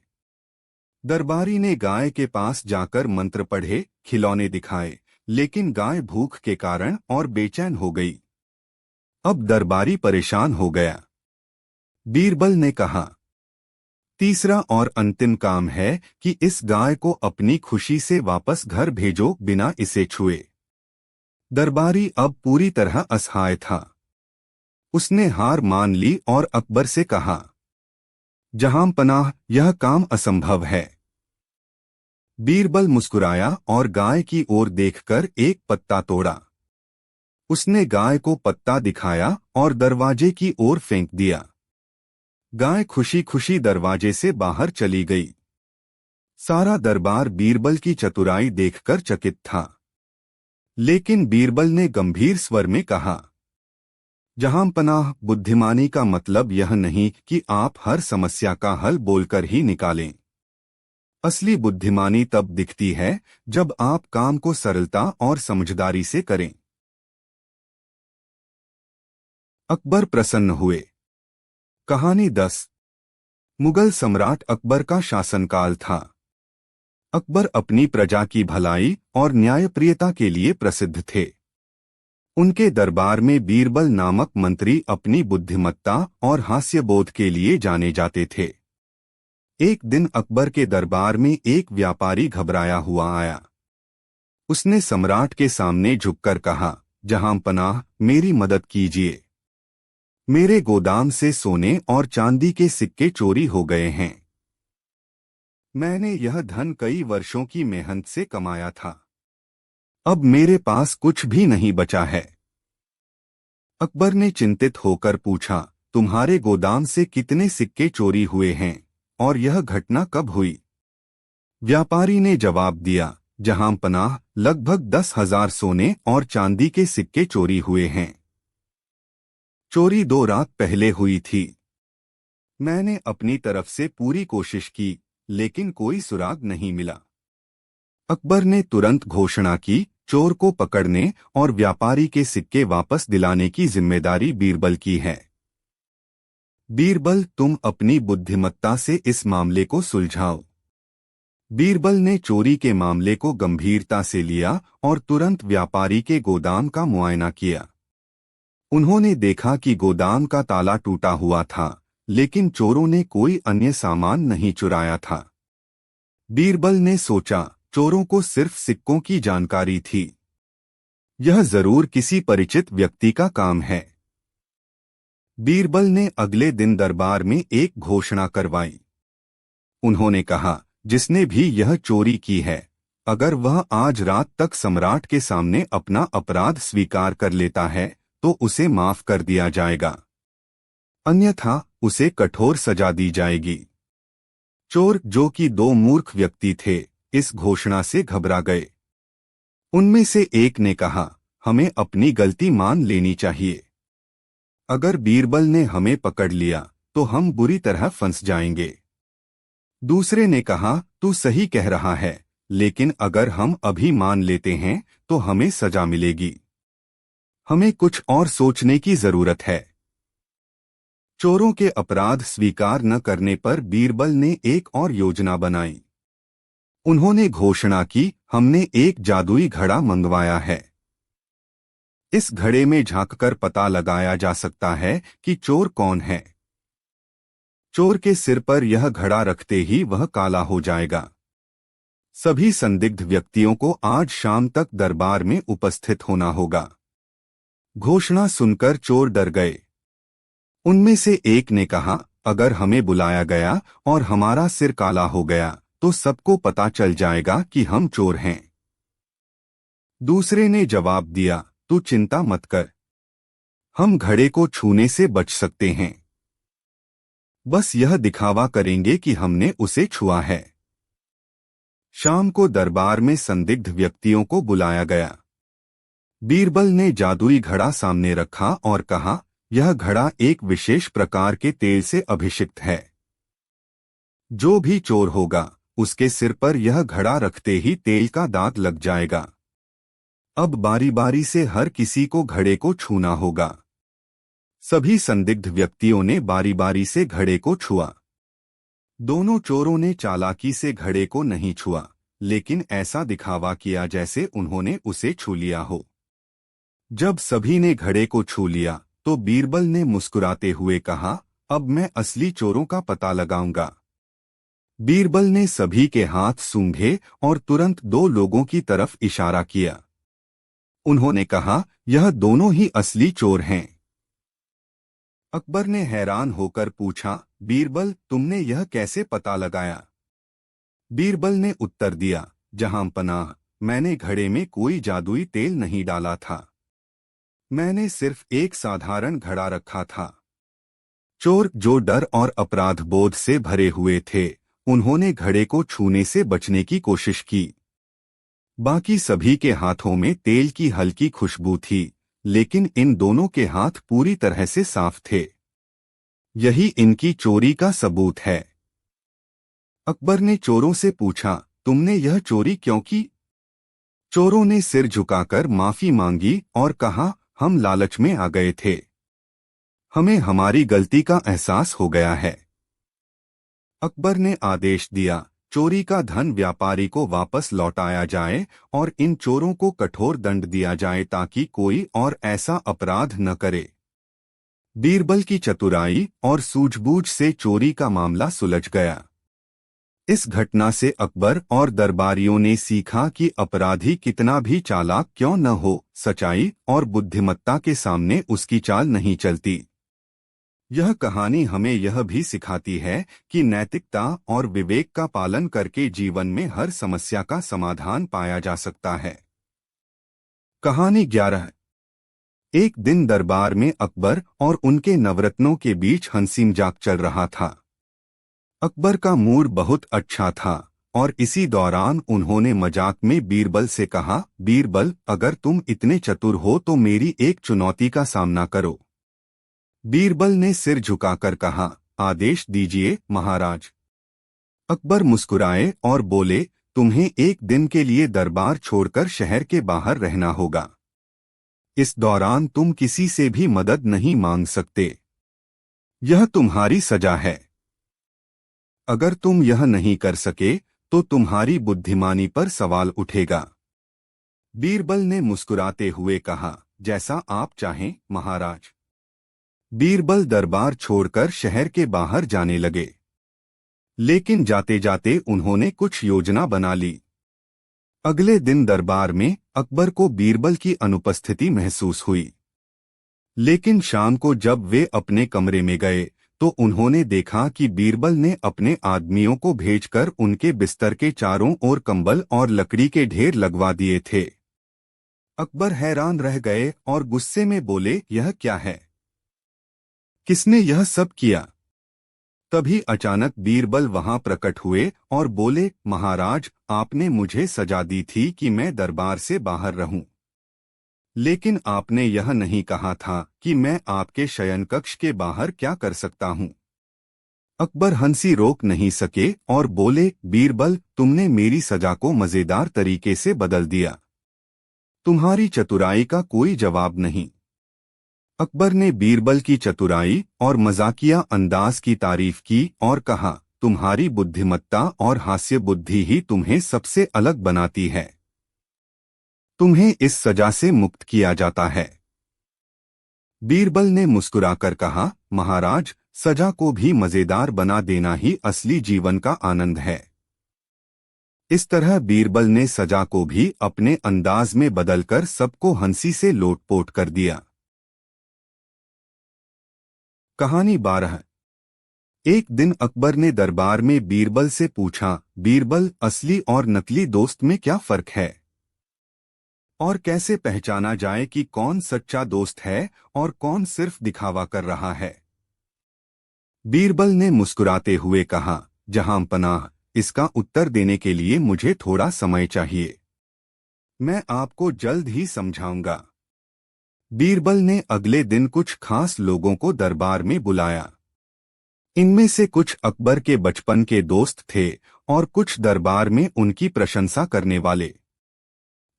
Speaker 1: दरबारी ने गाय के पास जाकर मंत्र पढ़े, खिलौने दिखाए, लेकिन गाय भूख के कारण और बेचैन हो गई। अब दरबारी परेशान हो गया। बीरबल ने कहा, तीसरा और अंतिम काम है कि इस गाय को अपनी खुशी से वापस घर भेजो बिना इसे छुए। दरबारी अब पूरी तरह असहाय था। उसने हार मान ली और अकबर से कहा, जहां पनाह, यह काम असंभव है। बीरबल मुस्कुराया और गाय की ओर देखकर एक पत्ता तोड़ा। उसने गाय को पत्ता दिखाया और दरवाजे की ओर फेंक दिया। गाय खुशी खुशी दरवाजे से बाहर चली गई। सारा दरबार बीरबल की चतुराई देखकर चकित था। लेकिन बीरबल ने गंभीर स्वर में कहा, जहां पनाह, बुद्धिमानी का मतलब यह नहीं कि आप हर समस्या का हल बोलकर ही निकालें। असली बुद्धिमानी तब दिखती है जब आप काम को सरलता और समझदारी से करें। अकबर प्रसन्न हुए। कहानी 10। मुगल सम्राट अकबर का शासनकाल था। अकबर अपनी प्रजा की भलाई और न्यायप्रियता के लिए प्रसिद्ध थे। उनके दरबार में बीरबल नामक मंत्री अपनी बुद्धिमत्ता और हास्यबोध के लिए जाने जाते थे। एक दिन अकबर के दरबार में एक व्यापारी घबराया हुआ आया। उसने सम्राट के सामने झुककर कहा, जहां पनाह, मेरी मदद कीजिए। मेरे गोदाम से सोने और चांदी के सिक्के चोरी हो गए हैं। मैंने यह धन कई वर्षों की मेहनत से कमाया था। अब मेरे पास कुछ भी नहीं बचा है। अकबर ने चिंतित होकर पूछा, तुम्हारे गोदाम से कितने सिक्के चोरी हुए हैं और यह घटना कब हुई? व्यापारी ने जवाब दिया, जहां पनाह, लगभग 10,000 सोने और चांदी के सिक्के चोरी हुए हैं। चोरी 2 रात पहले हुई थी। मैंने अपनी तरफ से पूरी कोशिश की, लेकिन कोई सुराग नहीं मिला। अकबर ने तुरंत घोषणा की, चोर को पकड़ने और व्यापारी के सिक्के वापस दिलाने की जिम्मेदारी बीरबल की है। बीरबल, तुम अपनी बुद्धिमत्ता से इस मामले को सुलझाओ। बीरबल ने चोरी के मामले को गंभीरता से लिया और तुरंत व्यापारी के गोदाम का मुआयना किया। उन्होंने देखा कि गोदाम का ताला टूटा हुआ था, लेकिन चोरों ने कोई अन्य सामान नहीं चुराया था। बीरबल ने सोचा, चोरों को सिर्फ सिक्कों की जानकारी थी। यह जरूर किसी परिचित व्यक्ति का काम है। बीरबल ने अगले दिन दरबार में एक घोषणा करवाई। उन्होंने कहा, जिसने भी यह चोरी की है, अगर वह आज रात तक सम्राट के सामने अपना अपराध स्वीकार कर लेता है तो उसे माफ कर दिया जाएगा, अन्यथा उसे कठोर सजा दी जाएगी। चोर, जो कि 2 मूर्ख व्यक्ति थे, इस घोषणा से घबरा गए। उनमें से एक ने कहा, हमें अपनी गलती मान लेनी चाहिए। अगर बीरबल ने हमें पकड़ लिया तो हम बुरी तरह फंस जाएंगे। दूसरे ने कहा, तू सही कह रहा है, लेकिन अगर हम अभी मान लेते हैं तो हमें सजा मिलेगी। हमें कुछ और सोचने की जरूरत है। चोरों के अपराध स्वीकार न करने पर बीरबल ने एक और योजना बनाई। उन्होंने घोषणा की, हमने एक जादुई घड़ा मंगवाया है। इस घड़े में झांककर पता लगाया जा सकता है कि चोर कौन है। चोर के सिर पर यह घड़ा रखते ही वह काला हो जाएगा। सभी संदिग्ध व्यक्तियों को आज शाम तक दरबार में उपस्थित होना होगा। घोषणा सुनकर चोर डर गए। उनमें से एक ने कहा, अगर हमें बुलाया गया और हमारा सिर काला हो गया तो सबको पता चल जाएगा कि हम चोर हैं। दूसरे ने जवाब दिया, तू चिंता मत कर, हम घड़े को छूने से बच सकते हैं। बस यह दिखावा करेंगे कि हमने उसे छुआ है। शाम को दरबार में संदिग्ध व्यक्तियों को बुलाया गया। बीरबल ने जादुई घड़ा सामने रखा और कहा, यह घड़ा एक विशेष प्रकार के तेल से अभिषिक्त है। जो भी चोर होगा उसके सिर पर यह घड़ा रखते ही तेल का दाग लग जाएगा। अब बारी बारी से हर किसी को घड़े को छूना होगा। सभी संदिग्ध व्यक्तियों ने बारी बारी से घड़े को छुआ। दोनों चोरों ने चालाकी से घड़े को नहीं छुआ, लेकिन ऐसा दिखावा किया जैसे उन्होंने उसे छू लिया हो। जब सभी ने घड़े को छू लिया तो बीरबल ने मुस्कुराते हुए कहा, अब मैं असली चोरों का पता लगाऊंगा। बीरबल ने सभी के हाथ सूंघे और तुरंत दो लोगों की तरफ इशारा किया। उन्होंने कहा, यह दोनों ही असली चोर हैं। अकबर ने हैरान होकर पूछा, बीरबल, तुमने यह कैसे पता लगाया? बीरबल ने उत्तर दिया, जहां पनाह, मैंने घड़े में कोई जादुई तेल नहीं डाला था। मैंने सिर्फ एक साधारण घड़ा रखा था। चोर, जो डर और अपराध बोध से भरे हुए थे, उन्होंने घड़े को छूने से बचने की कोशिश की। बाकी सभी के हाथों में तेल की हल्की खुशबू थी, लेकिन इन दोनों के हाथ पूरी तरह से साफ थे। यही इनकी चोरी का सबूत है। अकबर ने चोरों से पूछा, तुमने यह चोरी क्यों की? चोरों ने सिर झुकाकर माफी मांगी और कहा, हम लालच में आ गए थे। हमें हमारी गलती का एहसास हो गया है। अकबर ने आदेश दिया, चोरी का धन व्यापारी को वापस लौटाया जाए और इन चोरों को कठोर दंड दिया जाए ताकि कोई और ऐसा अपराध न करे। बीरबल की चतुराई और सूझबूझ से चोरी का मामला सुलझ गया। इस घटना से अकबर और दरबारियों ने सीखा कि अपराधी कितना भी चालाक क्यों न हो, सच्चाई और बुद्धिमत्ता के सामने उसकी चाल नहीं चलती। यह कहानी हमें यह भी सिखाती है कि नैतिकता और विवेक का पालन करके जीवन में हर समस्या का समाधान पाया जा सकता है। कहानी 11। एक दिन दरबार में अकबर और उनके नवरत्नों के बीच हंसी मजाक चल रहा था। अकबर का मूड बहुत अच्छा था और इसी दौरान उन्होंने मजाक में बीरबल से कहा, बीरबल, अगर तुम इतने चतुर हो तो मेरी एक चुनौती का सामना करो। बीरबल ने सिर झुकाकर कहा, आदेश दीजिए महाराज। अकबर मुस्कुराए और बोले, तुम्हें एक दिन के लिए दरबार छोड़कर शहर के बाहर रहना होगा। इस दौरान तुम किसी से भी मदद नहीं मांग सकते। यह तुम्हारी सजा है। अगर तुम यह नहीं कर सके तो तुम्हारी बुद्धिमानी पर सवाल उठेगा। बीरबल ने मुस्कुराते हुए कहा, जैसा आप चाहें महाराज। बीरबल दरबार छोड़कर शहर के बाहर जाने लगे, लेकिन जाते जाते उन्होंने कुछ योजना बना ली। अगले दिन दरबार में अकबर को बीरबल की अनुपस्थिति महसूस हुई, लेकिन शाम को जब वे अपने कमरे में गए तो उन्होंने देखा कि बीरबल ने अपने आदमियों को भेजकर उनके बिस्तर के चारों ओर कंबल और लकड़ी के ढेर लगवा दिए थे। अकबर हैरान रह गए और गुस्से में बोले, यह क्या है? किसने यह सब किया? तभी अचानक बीरबल वहां प्रकट हुए और बोले, महाराज, आपने मुझे सजा दी थी कि मैं दरबार से बाहर रहूं, लेकिन आपने यह नहीं कहा था कि मैं आपके शयन कक्ष के बाहर क्या कर सकता हूं। अकबर हंसी रोक नहीं सके और बोले, बीरबल, तुमने मेरी सजा को मजेदार तरीके से बदल दिया। तुम्हारी चतुराई का कोई जवाब नहीं। अकबर ने बीरबल की चतुराई और मजाकिया अंदाज की तारीफ की और कहा, तुम्हारी बुद्धिमत्ता और हास्य बुद्धि ही तुम्हें सबसे अलग बनाती है। तुम्हें इस सजा से मुक्त किया जाता है। बीरबल ने मुस्कुराकर कहा, महाराज, सजा को भी मजेदार बना देना ही असली जीवन का आनंद है। इस तरह बीरबल ने सजा को भी अपने अंदाज में बदलकर सबको हंसी से लोटपोट कर दिया। कहानी 12। एक दिन अकबर ने दरबार में बीरबल से पूछा, बीरबल, असली और नकली दोस्त में क्या फर्क है और कैसे पहचाना जाए कि कौन सच्चा दोस्त है और कौन सिर्फ दिखावा कर रहा है? बीरबल ने मुस्कुराते हुए कहा, जहां पनाह, इसका उत्तर देने के लिए मुझे थोड़ा समय चाहिए। मैं आपको जल्द ही समझाऊंगा। बीरबल ने अगले दिन कुछ खास लोगों को दरबार में बुलाया। इनमें से कुछ अकबर के बचपन के दोस्त थे और कुछ दरबार में उनकी प्रशंसा करने वाले।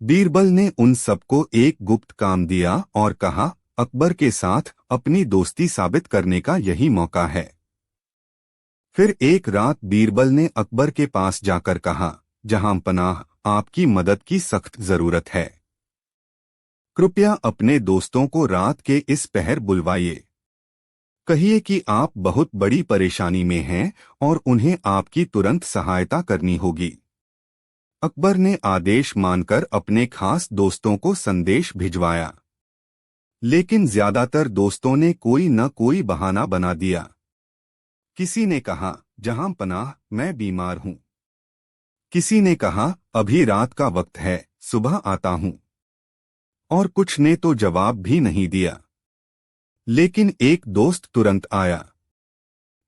Speaker 1: बीरबल ने उन सबको एक गुप्त काम दिया और कहा, अकबर के साथ अपनी दोस्ती साबित करने का यही मौका है। फिर एक रात बीरबल ने अकबर के पास जाकर कहा, जहां पनाह, आपकी मदद की सख्त जरूरत है। कृपया अपने दोस्तों को रात के इस पहर बुलवाइए। कहिए कि आप बहुत बड़ी परेशानी में हैं और उन्हें आपकी तुरंत सहायता करनी होगी। अकबर ने आदेश मानकर अपने खास दोस्तों को संदेश भिजवाया, लेकिन ज्यादातर दोस्तों ने कोई न कोई बहाना बना दिया। किसी ने कहा, जहां पनाह, मैं बीमार हूं। किसी ने कहा, अभी रात का वक्त है, सुबह आता हूं। और कुछ ने तो जवाब भी नहीं दिया। लेकिन एक दोस्त तुरंत आया।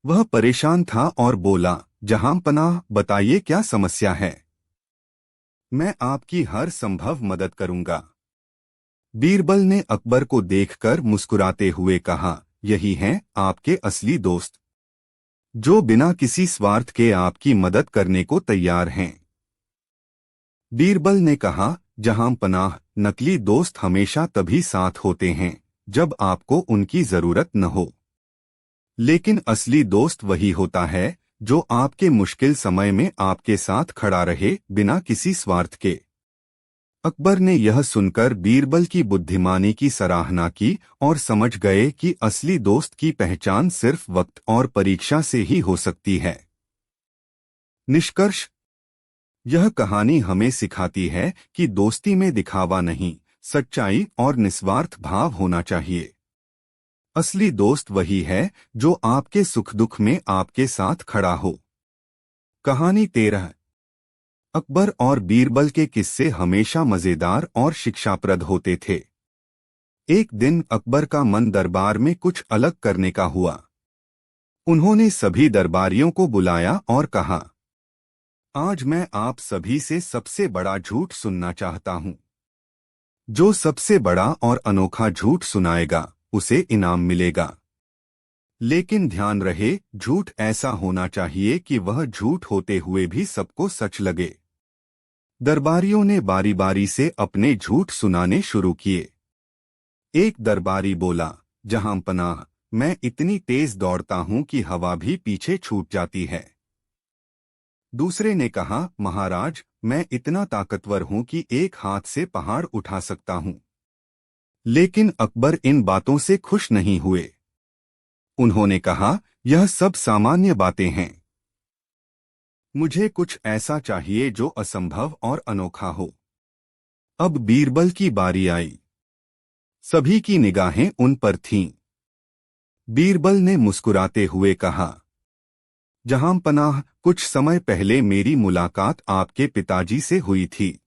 Speaker 1: वह परेशान था और बोला, जहां पनाह, बताइए क्या समस्या है। मैं आपकी हर संभव मदद करूंगा। बीरबल ने अकबर को देखकर मुस्कुराते हुए कहा, यही हैं आपके असली दोस्त, जो बिना किसी स्वार्थ के आपकी मदद करने को तैयार हैं। बीरबल ने कहा, जहां पनाह, नकली दोस्त हमेशा तभी साथ होते हैं जब आपको उनकी जरूरत न हो। लेकिन असली दोस्त वही होता है जो आपके मुश्किल समय में आपके साथ खड़ा रहे, बिना किसी स्वार्थ के। अकबर ने यह सुनकर बीरबल की बुद्धिमानी की सराहना की और समझ गए कि असली दोस्त की पहचान सिर्फ वक्त और परीक्षा से ही हो सकती है। निष्कर्ष, यह कहानी हमें सिखाती है कि दोस्ती में दिखावा नहीं, सच्चाई और निस्वार्थ भाव होना चाहिए। असली दोस्त वही है जो आपके सुख दुख में आपके साथ खड़ा हो। कहानी 13। अकबर और बीरबल के किस्से हमेशा मजेदार और शिक्षाप्रद होते थे। एक दिन अकबर का मन दरबार में कुछ अलग करने का हुआ। उन्होंने सभी दरबारियों को बुलाया और कहा, आज मैं आप सभी से सबसे बड़ा झूठ सुनना चाहता हूं। जो सबसे बड़ा और अनोखा झूठ सुनाएगा उसे इनाम मिलेगा। लेकिन ध्यान रहे, झूठ ऐसा होना चाहिए कि वह झूठ होते हुए भी सबको सच लगे। दरबारियों ने बारी बारी से अपने झूठ सुनाने शुरू किए। एक दरबारी बोला, जहां पनाह, मैं इतनी तेज दौड़ता हूं कि हवा भी पीछे छूट जाती है। दूसरे ने कहा, महाराज, मैं इतना ताकतवर हूं कि एक हाथ से पहाड़ उठा सकता हूं। लेकिन अकबर इन बातों से खुश नहीं हुए। उन्होंने कहा, यह सब सामान्य बातें हैं। मुझे कुछ ऐसा चाहिए जो असंभव और अनोखा हो। अब बीरबल की बारी आई। सभी की निगाहें उन पर थीं। बीरबल ने मुस्कुराते हुए कहा, जहां पनाह, कुछ समय पहले मेरी मुलाकात आपके पिताजी से हुई थी।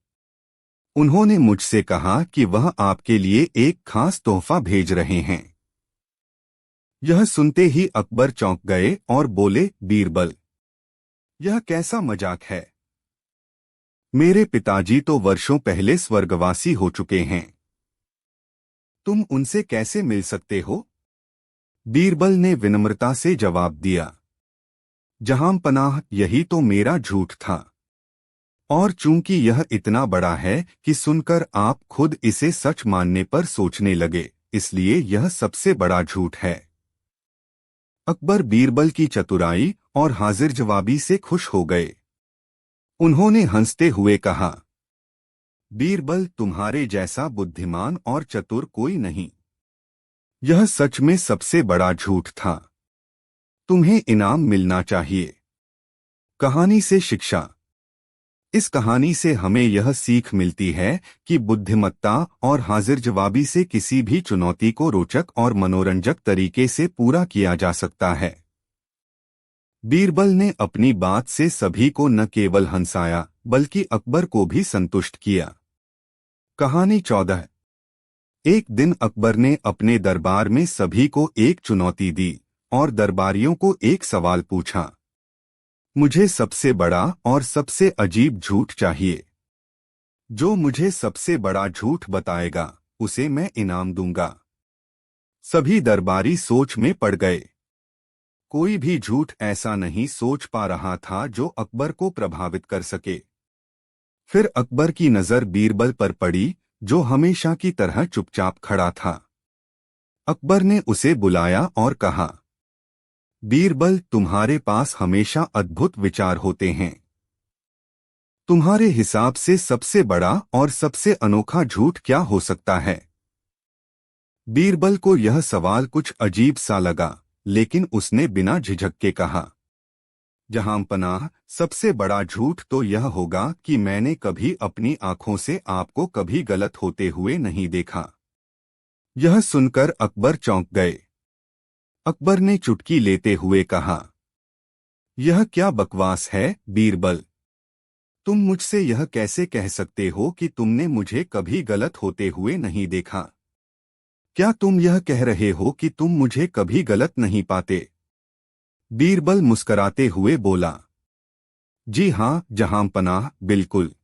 Speaker 1: उन्होंने मुझसे कहा कि वह आपके लिए एक खास तोहफा भेज रहे हैं। यह सुनते ही अकबर चौंक गए और बोले, बीरबल, यह कैसा मजाक है। मेरे पिताजी तो वर्षों पहले स्वर्गवासी हो चुके हैं। तुम उनसे कैसे मिल सकते हो? बीरबल ने विनम्रता से जवाब दिया, जहां पनाह, यही तो मेरा झूठ था। और चूंकि यह इतना बड़ा है कि सुनकर आप खुद इसे सच मानने पर सोचने लगे, इसलिए यह सबसे बड़ा झूठ है। अकबर बीरबल की चतुराई और हाजिर जवाबी से खुश हो गए। उन्होंने हंसते हुए कहा, बीरबल, तुम्हारे जैसा बुद्धिमान और चतुर कोई नहीं। यह सच में सबसे बड़ा झूठ था। तुम्हें इनाम मिलना चाहिए। कहानी से शिक्षा। इस कहानी से हमें यह सीख मिलती है कि बुद्धिमत्ता और हाजिर जवाबी से किसी भी चुनौती को रोचक और मनोरंजक तरीके से पूरा किया जा सकता है। बीरबल ने अपनी बात से सभी को न केवल हंसाया बल्कि अकबर को भी संतुष्ट किया। कहानी 14। एक दिन अकबर ने अपने दरबार में सभी को एक चुनौती दी और दरबारियों को एक सवाल पूछा, मुझे सबसे बड़ा और सबसे अजीब झूठ चाहिए। जो मुझे सबसे बड़ा झूठ बताएगा उसे मैं इनाम दूंगा। सभी दरबारी सोच में पड़ गए। कोई भी झूठ ऐसा नहीं सोच पा रहा था जो अकबर को प्रभावित कर सके। फिर अकबर की नजर बीरबल पर पड़ी, जो हमेशा की तरह चुपचाप खड़ा था। अकबर ने उसे बुलाया और कहा, बीरबल, तुम्हारे पास हमेशा अद्भुत विचार होते हैं। तुम्हारे हिसाब से सबसे बड़ा और सबसे अनोखा झूठ क्या हो सकता है? बीरबल को यह सवाल कुछ अजीब सा लगा, लेकिन उसने बिना झिझक के कहा, जहांपनाह, सबसे बड़ा झूठ तो यह होगा कि मैंने कभी अपनी आंखों से आपको कभी गलत होते हुए नहीं देखा। यह सुनकर अकबर चौंक गए। अकबर ने चुटकी लेते हुए कहा, यह क्या बकवास है बीरबल? तुम मुझसे यह कैसे कह सकते हो कि तुमने मुझे कभी गलत होते हुए नहीं देखा? क्या तुम यह कह रहे हो कि तुम मुझे कभी गलत नहीं पाते? बीरबल मुस्कराते हुए बोला, जी हाँ जहांपनाह, बिल्कुल।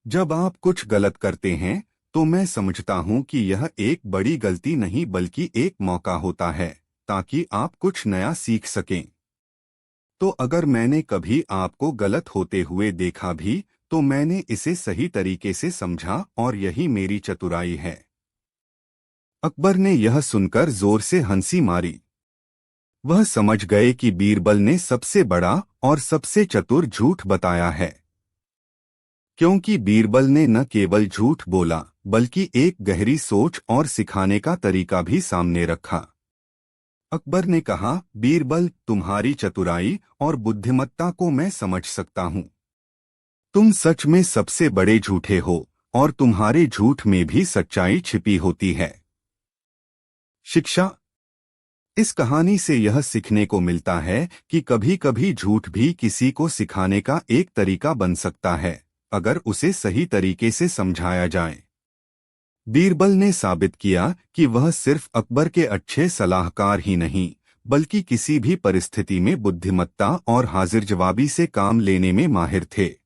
Speaker 1: जब आप कुछ गलत करते हैं तो मैं समझता हूं कि यह एक बड़ी गलती नहीं बल्कि एक मौका होता है ताकि आप कुछ नया सीख सकें। तो अगर मैंने कभी आपको गलत होते हुए देखा भी तो मैंने इसे सही तरीके से समझा और यही मेरी चतुराई है। अकबर ने यह सुनकर जोर से हंसी मारी। वह समझ गए कि बीरबल ने सबसे बड़ा और सबसे चतुर झूठ बताया है, क्योंकि बीरबल ने न केवल झूठ बोला बल्कि एक गहरी सोच और सिखाने का तरीका भी सामने रखा। अकबर ने कहा, बीरबल, तुम्हारी चतुराई और बुद्धिमत्ता को मैं समझ सकता हूँ। तुम सच में सबसे बड़े झूठे हो और तुम्हारे झूठ में भी सच्चाई छिपी होती है। शिक्षा। इस कहानी से यह सीखने को मिलता है कि कभी-कभी झूठ भी किसी को सिखाने का एक तरीका बन सकता है, अगर उसे सही तरीके से समझाया जाए। बीरबल ने साबित किया कि वह सिर्फ अकबर के अच्छे सलाहकार ही नहीं, बल्कि किसी भी परिस्थिति में बुद्धिमत्ता और हाजिर जवाबी से काम लेने में माहिर थे।